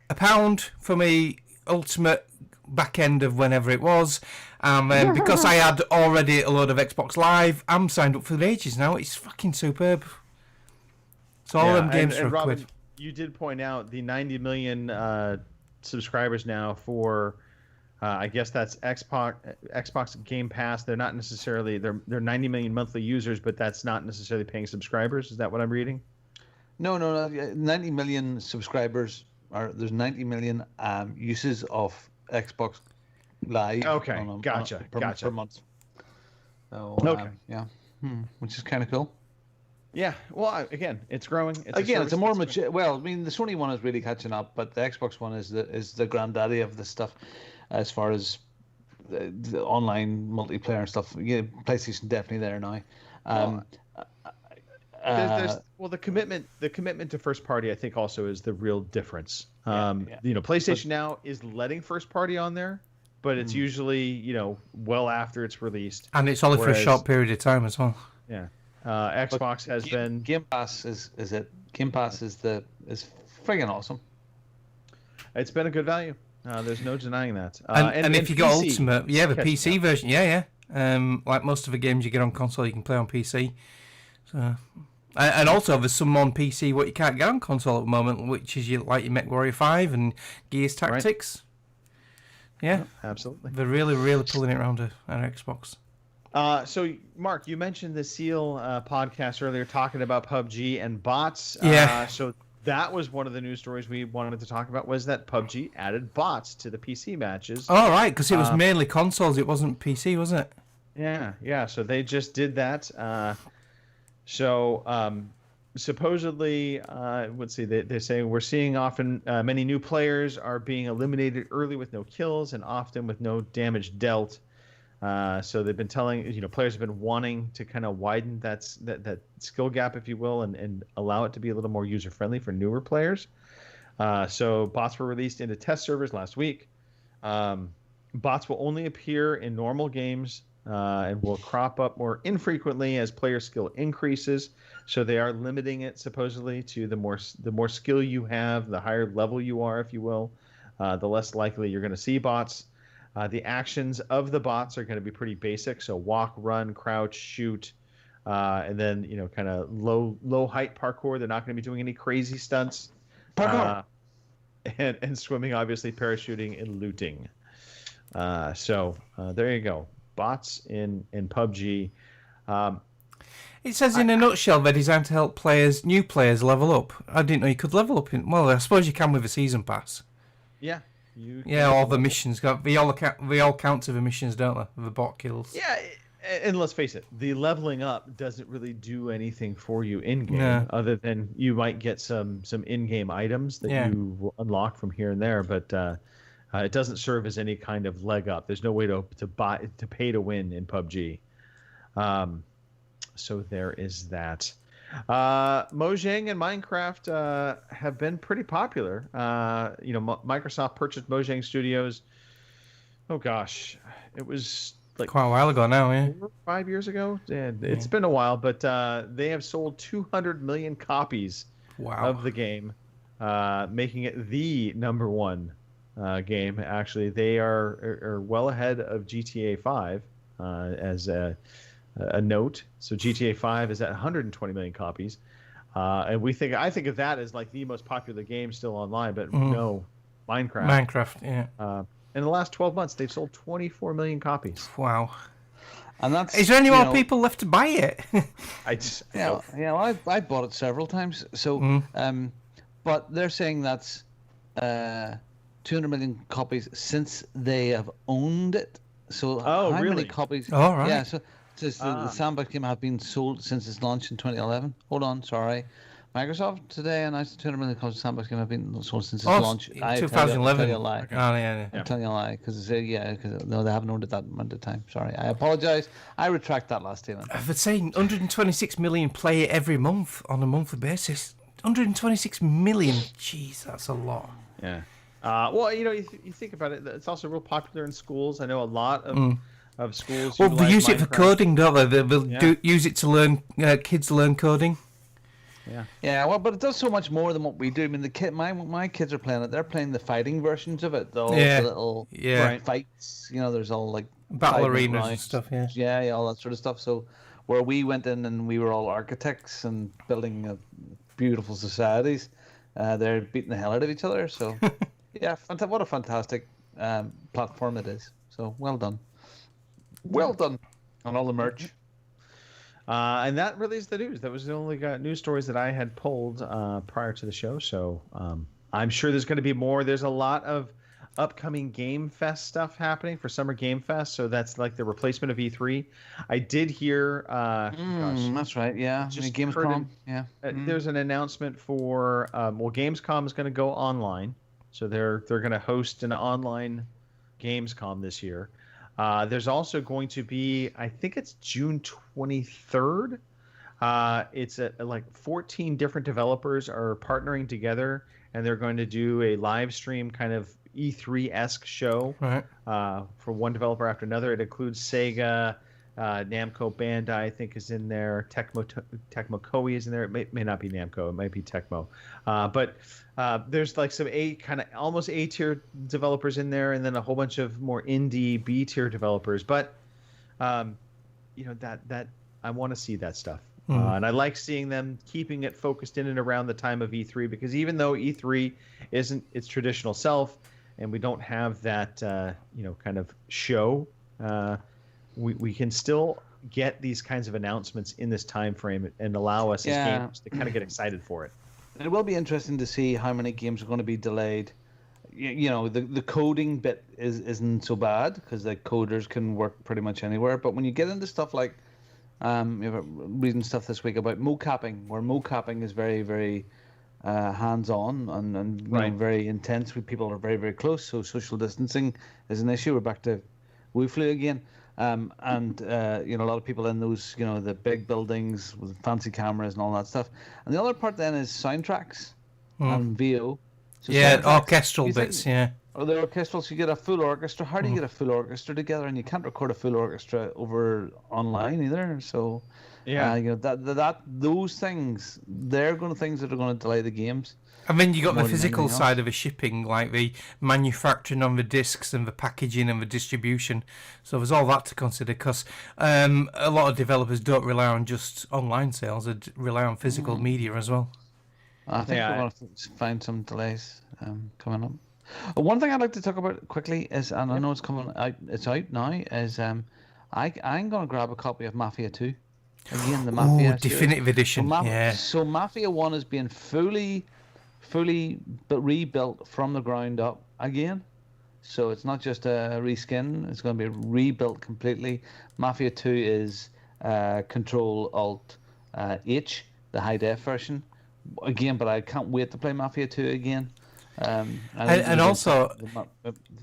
£1 for my Ultimate back end of whenever it was. Because I had already a load of Xbox Live, I'm signed up for the ages now. It's fucking superb. So all them games for Robin, £1. You did point out the 90 million subscribers now for, I guess that's Xbox Game Pass. They're not necessarily they're 90 million monthly users, but that's not necessarily paying subscribers. Is that what I'm reading? No. 90 million subscribers there's 90 million uses of Xbox Live. Okay, gotcha. Per month. So, which is kind of cool. Yeah. Well, again, it's growing. It's a more mature. Well, I mean, the Sony one is really catching up, but the Xbox one is the granddaddy of this stuff, as far as the online multiplayer and stuff. Yeah, PlayStation definitely there now. The commitment to first party, I think, also is the real difference. PlayStation Now is letting first party on there, but it's usually well after it's released, and it's only for a short period of time as well. Yeah, Xbox has been Game Pass is Game Pass is friggin' awesome. It's been a good value. There's no denying that. And if you got Ultimate, the PC version, like most of the games you get on console, you can play on PC. So. And also, there's some on PC what you can't get on console at the moment, which is your MechWarrior 5 and Gears Tactics. Right. Yeah, absolutely. They're really, really pulling it around our Xbox. So, Mark, you mentioned the Seal podcast earlier, talking about PUBG and bots. Yeah. So that was one of the news stories we wanted to talk about, was that PUBG added bots to the PC matches. Oh, right, because it was mainly consoles. It wasn't PC, was it? Yeah. So they just did that. Supposedly, let's see, they say we're seeing often many new players are being eliminated early with no kills and often with no damage dealt. So they've been telling, players have been wanting to kind of widen that skill gap, if you will, and allow it to be a little more user friendly for newer players. So bots were released into test servers last week. Bots will only appear in normal games and will crop up more infrequently as player skill increases. So they are limiting it supposedly to the more skill you have, the higher level you are, if you will, the less likely you're going to see bots. The actions of the bots are going to be pretty basic. So walk, run, crouch, shoot, and then, kind of low height parkour. They're not going to be doing any crazy stunts. Parkour. And swimming, obviously, parachuting and looting. So there you go. Bots in PUBG. It says in a nutshell they're designed to help new players level up. I didn't know you could level up well, I suppose you can with a season pass. Yeah. All the missions they all count to the missions, don't they? The bot kills. Yeah, and let's face it, the leveling up doesn't really do anything for you in game, other than you might get some in-game items that you will unlock from here and there, but it doesn't serve as any kind of leg up. There's no way to pay to win in PUBG. So there is that. Mojang and Minecraft have been pretty popular. Microsoft purchased Mojang Studios. Oh gosh, it was like quite a while ago now, 4 or 5 years ago. It's been a while, but they have sold 200 million copies of the game, making it the number one game. Actually, they are well ahead of GTA 5 as a note. So GTA 5 is at 120 million copies, and I think of that as like the most popular game still online. But no, Minecraft. In the last 12 months, they've sold 24 million copies. Wow. And that's, is there any more people left to buy it? Well, I bought it several times. So, but they're saying that's 200 million copies since they have owned it. So how many copies? Oh, right. Yeah. So the Sandbox game have been sold since its launch in 2011. Hold on, sorry. Microsoft today announced 200 million copies of Sandbox game have been sold since its launch. 2011. I tell you a lie. I'm telling you a lie because they haven't owned it that amount of time. Sorry, I apologize. I retract that last statement. They're saying 126 million play it every month on a monthly basis. 126 million. Jeez, that's a lot. Yeah. Well, you think about it. It's also real popular in schools. I know a lot of schools. Well, they use it for coding, don't they? They'll use it to learn. Kids learn coding. Yeah. Well, but it does so much more than what we do. I mean, my kids are playing it. They're playing the fighting versions of it. The little fights. There's all like battle arenas and stuff. Yeah, all that sort of stuff. So, where we went in and we were all architects and building beautiful societies, they're beating the hell out of each other. So, yeah, what a fantastic platform it is. So, well done. Well done on all the merch. And that really is the news. That was the only news stories that I had pulled prior to the show. So I'm sure there's going to be more. There's a lot of upcoming Game Fest stuff happening for Summer Game Fest. So that's like the replacement of E3. I did hear. That's right. Yeah. Gamescom. There's an announcement for. Gamescom is going to go online. So they're going to host an online Gamescom this year. There's also going to be, I think it's June 23rd. It's like 14 different developers are partnering together, and they're going to do a live stream kind of E3-esque show for one developer after another. It includes Sega, Namco Bandai, I think, is in there. Tecmo Koei is in there. It may not be Namco. It might be Tecmo. But there's like some kind of almost A-tier developers in there, and then a whole bunch of more indie B-tier developers. But that I want to see that stuff. And I like seeing them keeping it focused in and around the time of E3, because even though E3 isn't its traditional self, and we don't have that kind of show, we can still get these kinds of announcements in this time frame and allow us as gamers to kind of get excited for it. it will be interesting to see how many games are going to be delayed. You know, the coding bit isn't so bad because the coders can work pretty much anywhere. But when you get into stuff like, reading stuff this week about mocapping, where mocapping is very, very hands-on and you know, very intense. People are very, very close, so social distancing is an issue. We're back to WuFlu again. And you know, a lot of people in those, you know, the big buildings with fancy cameras and all that stuff. And the other part then is soundtracks and VO. So orchestral bits, Or the orchestral, so you get a full orchestra. How do you get a full orchestra together? And you can't record a full orchestra over online either. So, you know, those things, they're things that are going to delay the games. And then you got the physical side of the shipping, like the manufacturing on the discs and the packaging and the distribution. So there's all that to consider, because a lot of developers don't rely on just online sales; they rely on physical media as well. I think we're going to find some delays coming up. One thing I'd like to talk about quickly is, and I know it's coming out, it's out now, is I'm going to grab a copy of Mafia 2. Again, the Mafia Definitive Edition, So Mafia 1 is being fully but rebuilt from the ground up again. So it's not just a reskin, it's going to be rebuilt completely. Mafia 2 is Control-Alt-H, the high-def version. Again, but I can't wait to play Mafia 2 again. And also,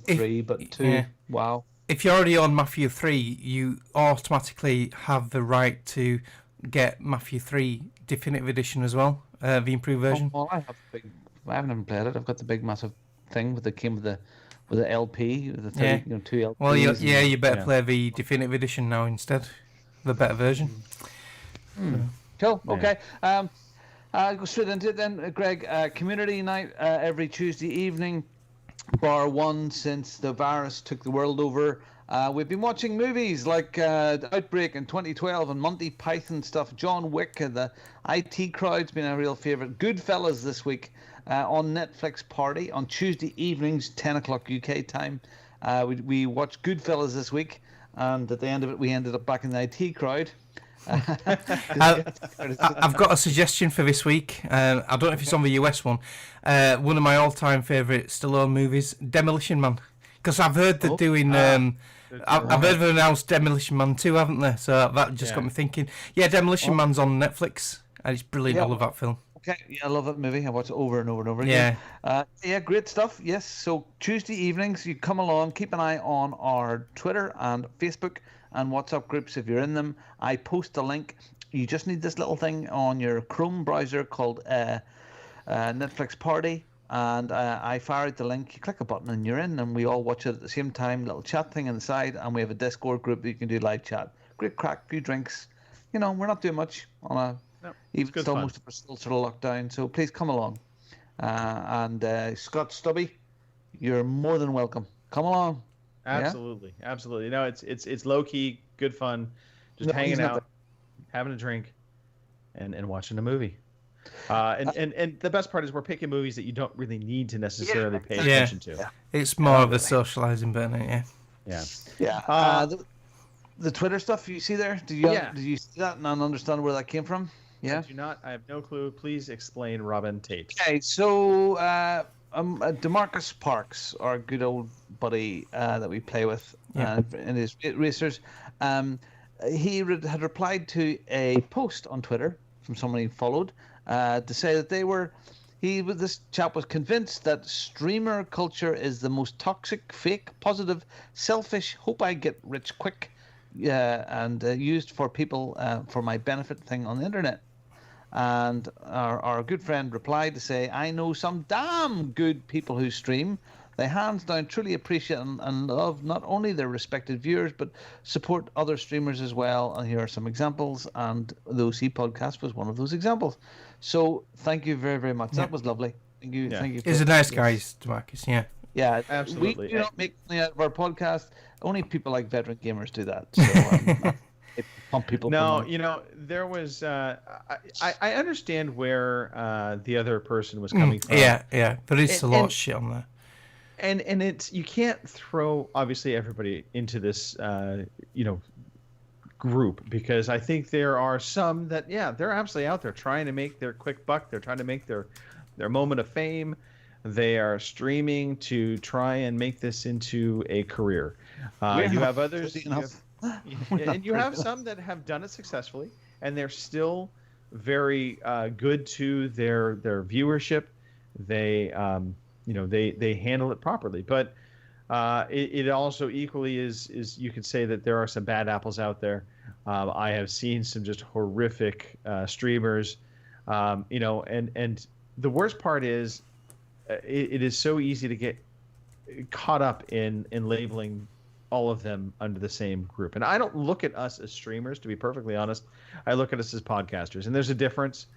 3, but 2, wow. If you're already on Mafia 3, you automatically have the right to get Mafia 3 Definitive Edition as well, the improved version. Well, I haven't even played it. I've got the big massive thing that came with the LP, the 30, you know, 2 LPs. Well, you better play the Definitive Edition now instead, the better version. Cool. Okay. I'll go straight into it then, Greg. Community night every Tuesday evening, bar one since the virus took the world over. We've been watching movies like Outbreak in 2012 and Monty Python stuff. John Wick, the IT crowd's been a real favourite. Goodfellas this week on Netflix Party on Tuesday evenings, 10 o'clock UK time. We watched Goodfellas this week, and at the end of it, we ended up back in the IT crowd. I've got a suggestion for this week. I don't know if it's on the US one. One of my all-time favourite Stallone movies, Demolition Man. Because I've heard they're doing... I've heard they've announced Demolition Man 2, haven't they? So that just got me thinking. Yeah, Demolition Man's on Netflix. And it's brilliant. I love that film. Okay, yeah, I love that movie. I watch it over and over and over again. Yeah, great stuff. Yes, so Tuesday evenings, you come along, keep an eye on our Twitter and Facebook and WhatsApp groups if you're in them. I post a link. You just need this little thing on your Chrome browser called Netflix Party, and I fire out the link. You click a button and you're in, and we all watch it at the same time. Little chat thing on the side, and we have a Discord group that you can do live chat. Great crack, few drinks. You know, we're not doing much on a even still fun. Most of us still sort of locked down. So please come along. And Scott Stubby, you're more than welcome. Come along. Absolutely, absolutely. No, it's low key, good fun, just hanging out, having a drink, and watching a movie. And the best part is we're picking movies that you don't really need to necessarily pay attention to. Yeah. It's more of a socializing bit, Yeah. The Twitter stuff you see there. Did you see that and understand where that came from? Yeah. I do not. I have no clue. Please explain, Robin Tate. Okay, so DeMarcus Parks, our good old buddy that we play with in his racers, he had replied to a post on Twitter from someone he followed to say that this chap was convinced that streamer culture is the most toxic, fake, positive, selfish, hope I get rich quick, and used for people for my benefit thing on the internet. And our good friend replied to say, I know some damn good people who stream. They hands down truly appreciate and love not only their respected viewers, but support other streamers as well. And here are some examples. And the OC podcast was one of those examples. So thank you very, very much. Yeah. That was lovely. Thank you. Thank you. He's a nice guy, DeMarcus. Yeah. Yeah, absolutely. We do not make money out of our podcast. Only people like veteran gamers do that. So, pump people. No, you know, there was. I understand where the other person was coming from. Yeah. There is a lot of shit on there. And it's, you can't throw obviously everybody into this group, because I think there are some that, yeah, they're absolutely out there trying to make their quick buck. They're trying to make their moment of fame. They are streaming to try and make this into a career. You have others, and you have some that have done it successfully, and they're still very good to their viewership. They they handle it properly, but it also equally is you could say that there are some bad apples out there. I have seen some just horrific streamers, and the worst part is it is so easy to get caught up in labeling all of them under the same group. And I don't look at us as streamers, to be perfectly honest. I look at us as podcasters, and there's a difference.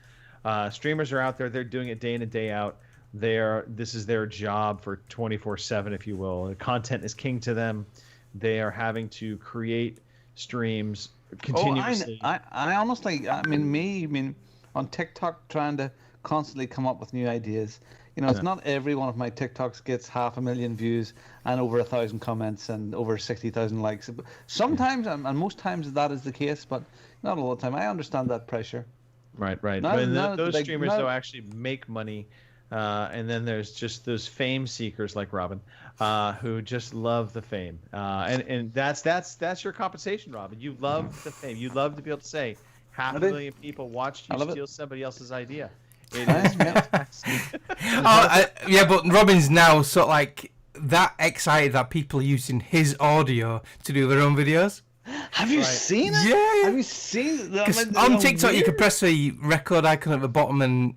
Streamers are out there; they're doing it day in and day out. This is their job for 24/7, if you will. The content is king to them. They are having to create streams continuously. I honestly, I mean, on TikTok, trying to constantly come up with new ideas. It's not every one of my TikToks gets 500,000 views and over 1,000 comments and over 60,000 likes. Sometimes, and most times, that is the case, but not all the time. I understand that pressure. Right. Those streamers, though, actually make money. And then there's just those fame seekers like Robin, who just love the fame. And that's your compensation, Robin. You love the fame. You love to be able to say, 500,000 people watched you steal somebody else's idea. It is fantastic. But Robin's now sort of like that excited that people are using his audio to do their own videos. Have you seen it? Yeah. Have you seen it? On TikTok, you can press the record icon at the bottom and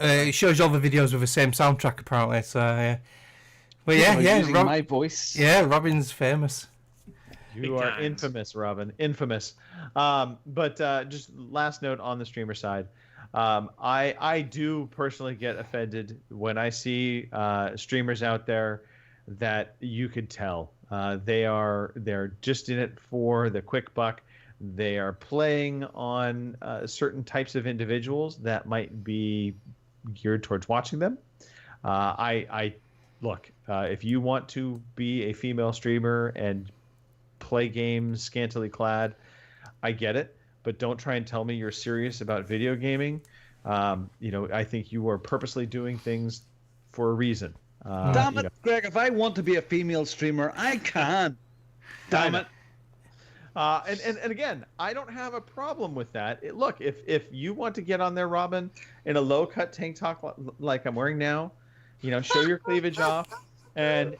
it shows you all the videos with the same soundtrack, apparently. So, yeah. But using my voice. Yeah, Robin's famous. You are infamous, Robin. Infamous. But just last note on the streamer side. I do personally get offended when I see streamers out there that you could tell they're just in it for the quick buck. They are playing on certain types of individuals that might be geared towards watching them. I look, if you want to be a female streamer and play games scantily clad, I get it. But don't try and tell me you're serious about video gaming. I think you are purposely doing things for a reason. Damn it, Greg! If I want to be a female streamer, I can. Damn it. And again, I don't have a problem with that. Look, if you want to get on there, Robin, in a low-cut tank top like I'm wearing now, show your cleavage off, and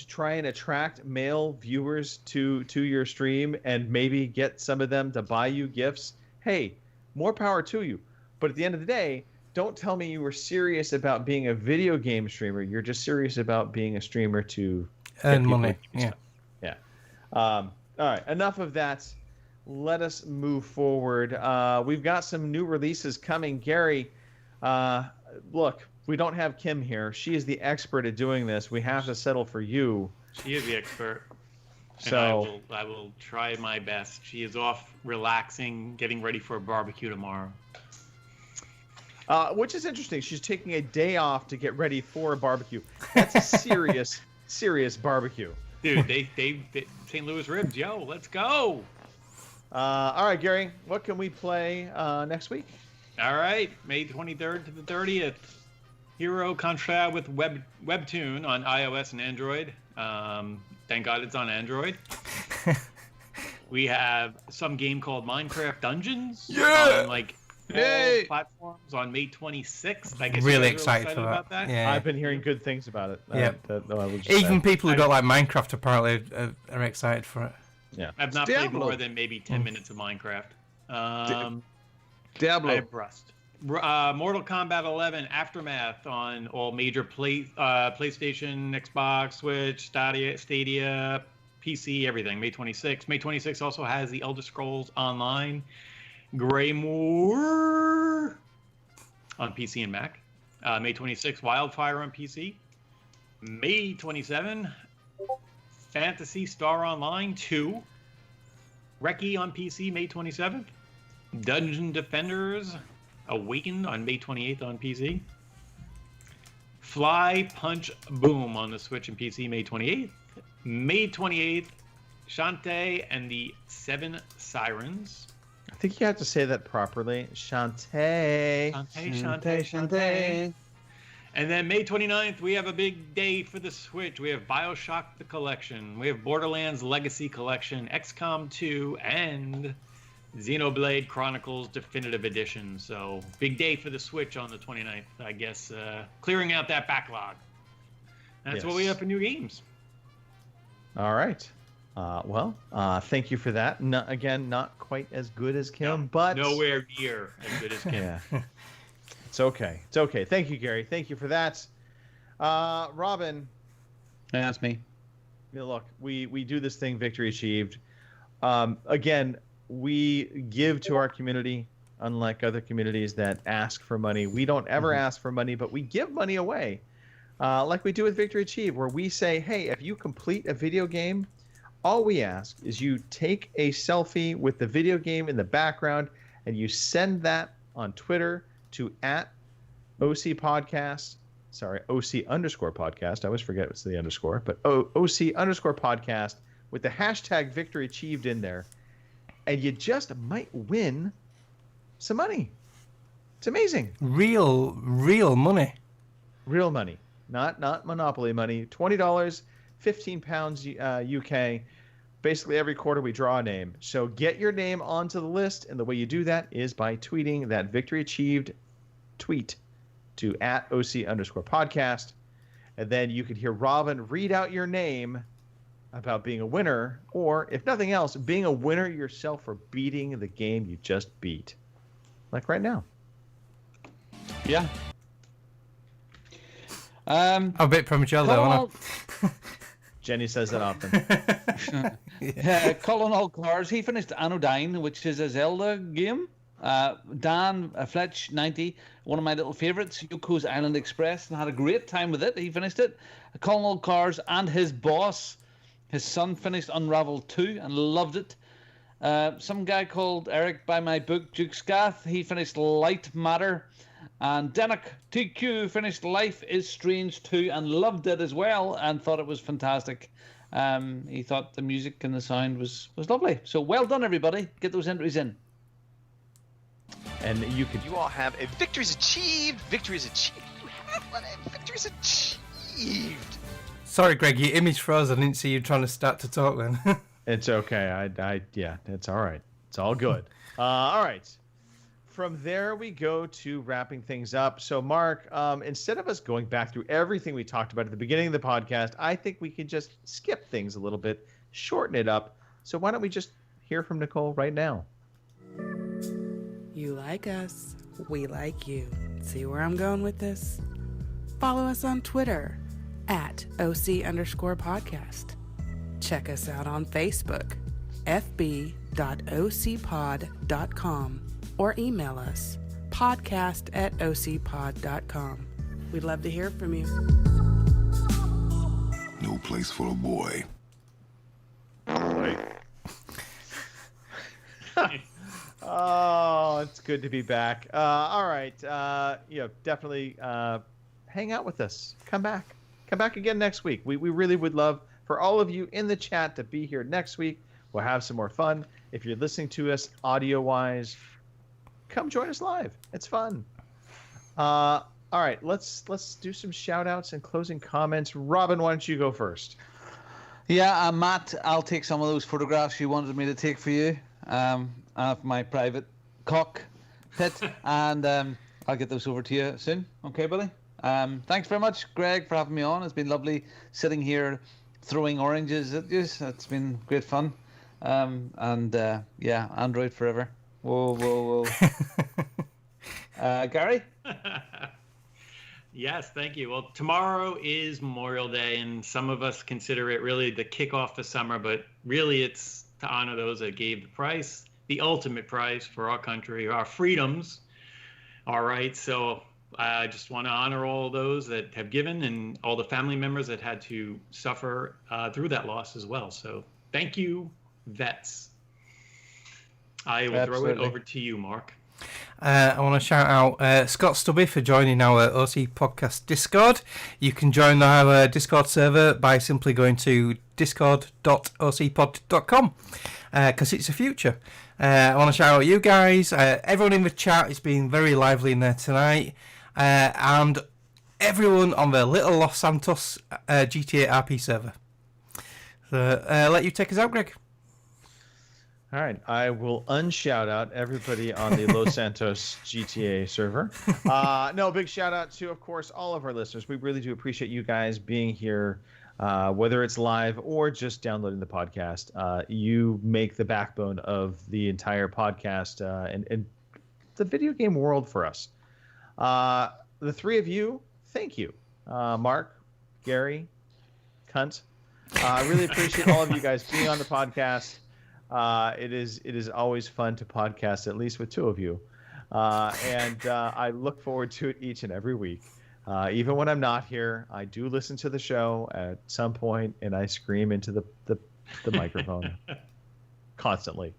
try and attract male viewers to your stream and maybe get some of them to buy you gifts. Hey, more power to you. But at the end of the day, don't tell me you were serious about being a video game streamer. You're just serious about being a streamer to earn money. Yeah. All right, enough of that. Let us move forward. We've got some new releases coming. Gary, look, we don't have Kim here. She is the expert at doing this. We have to settle for you. She is the expert. So and I will try my best. She is off relaxing, getting ready for a barbecue tomorrow. Which is interesting. She's taking a day off to get ready for a barbecue. That's a serious barbecue. Dude, they St. Louis ribs, yo, let's go. All right, Gary, what can we play next week? All right, May 23rd to the 30th. Hero Contra with Webtoon on iOS and Android. Thank God it's on Android. We have some game called Minecraft Dungeons. Yeah! On, all platforms on May 26th. I guess really excited for about that. Yeah. I've been hearing good things about it. Yeah. Even people who don't like Minecraft apparently are excited for it. Yeah. I've not played more than maybe 10 minutes of Minecraft. Diablo. I have Rust. Mortal Kombat 11 Aftermath on all major PlayStation, Xbox, Switch, Stadia, PC, everything. May 26th. May 26th also has the Elder Scrolls Online, Greymoor on PC and Mac. May 26th, Wildfire on PC. May 27, Phantasy Star Online 2. Reki on PC, May 27th. Dungeon Defenders Awakened on May 28th on PC. Fly Punch Boom on the Switch and PC, May 28th. May 28th, Shantae and the Seven Sirens. I think you have to say that properly. Shantae. Shantae. And then May 29th, we have a big day for the Switch. We have BioShock the Collection. We have Borderlands Legacy Collection, XCOM 2, and Xenoblade Chronicles Definitive Edition. So big day for the Switch on the 29th, I guess. Clearing out that backlog. That's what we have for new games. All right. Thank you for that. Not quite as good as Kim, but nowhere near as good as Kim. Yeah. It's okay. It's okay. Thank you, Gary. Thank you for that. Robin. That's me. Look, we do this thing, Victory Achieved. Again, we give to our community, unlike other communities that ask for money. We don't ever ask for money, but we give money away. Like we do with Victory Achieved, where we say, hey, if you complete a video game, all we ask is you take a selfie with the video game in the background and you send that on Twitter to @OC_podcast. Sorry, OC_podcast. I always forget what's the underscore, but OC_podcast with the hashtag Victory Achieved in there. And you just might win some money. It's amazing. Real money. Real money. Not Monopoly money. $20, £15 UK. Basically, every quarter we draw a name. So get your name onto the list, and the way you do that is by tweeting that Victory Achieved tweet to @OC_podcast. And then you can hear Robin read out your name about being a winner, or, if nothing else, being a winner yourself for beating the game you just beat. Like right now. Yeah. I'm a bit premature though, aren't I? Jenny says that often. Colin Allcars, he finished Anodyne, which is a Zelda game. Dan Fletch 90, one of my little favorites, Yoko's Island Express, and had a great time with it. He finished it. Colin Allcars and his boss, his son, finished Unravel 2 and loved it. Some guy called Eric by my book, Duke Scath, he finished Light Matter. And Denik TQ finished Life is Strange 2 and loved it as well and thought it was fantastic. He thought the music and the sound was lovely. So well done, everybody. Get those entries in. And you all have a Victories Achieved. Victories Achieved. You have one. Victories Achieved. Sorry, Greg, your image froze. I didn't see you trying to start to talk then. It's okay. Yeah, it's all right. It's all good. All right. From there, we go to wrapping things up. So, Mark, instead of us going back through everything we talked about at the beginning of the podcast, I think we can just skip things a little bit, shorten it up. So why don't we just hear from Nicole right now? You like us. We like you. See where I'm going with this? Follow us on Twitter @OC_podcast. Check us out on Facebook, fb.ocpod.com. Or email us, podcast@ocpod.com. We'd love to hear from you. No place for a boy. Oh, it's good to be back. All right. Definitely hang out with us. Come back. Come back again next week. We really would love for all of you in the chat to be here next week. We'll have some more fun. If you're listening to us audio-wise, come join us live. It's fun. All right, let's do some shout-outs and closing comments. Robin, why don't you go first? Yeah, Matt, I'll take some of those photographs you wanted me to take for you of my private cockpit, and I'll get those over to you soon. Okay, buddy? Thanks very much, Greg, for having me on. It's been lovely sitting here throwing oranges at you. It's been great fun. Android forever. Whoa. Gary? Yes, thank you. Well, tomorrow is Memorial Day, and some of us consider it really the kickoff to summer, but really it's to honor those that gave the price, the ultimate price for our country, our freedoms. All right, so I just want to honor all those that have given and all the family members that had to suffer through that loss as well. So thank you, vets. I will throw it over to you, Mark. I want to shout out Scott Stubby for joining our OC Podcast Discord. You can join our Discord server by simply going to discord.ocpod.com because it's the future. I want to shout out you guys. Everyone in the chat has been very lively in there tonight. And everyone on the Little Los Santos GTA RP server. So let you take us out, Greg. All right, I will unshout out everybody on the Los Santos GTA server. No, big shout out to, of course, all of our listeners. We really do appreciate you guys being here, whether it's live or just downloading the podcast. You make the backbone of the entire podcast and the video game world for us. The three of you, thank you. Mark, Gary, Cunt. I really appreciate all of you guys being on the podcast. It is always fun to podcast, at least with two of you. And I look forward to it each and every week. Even when I'm not here, I do listen to the show at some point, and I scream into the microphone constantly.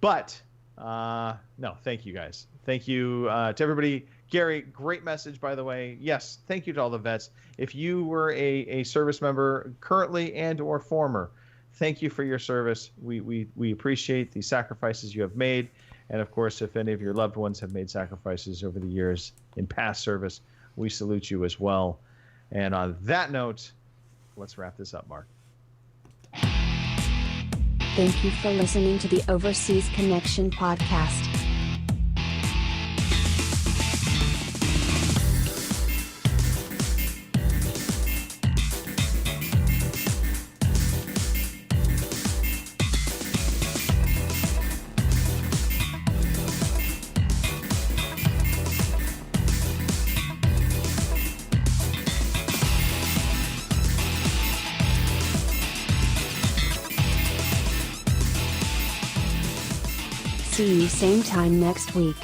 But no, thank you guys. Thank you to everybody. Gary, great message, by the way. Yes, thank you to all the vets. If you were a service member currently and or former, thank you for your service. We appreciate the sacrifices you have made. And, of course, if any of your loved ones have made sacrifices over the years in past service, we salute you as well. And on that note, let's wrap this up, Mark. Thank you for listening to the Overseas Connection podcast. See you same time next week.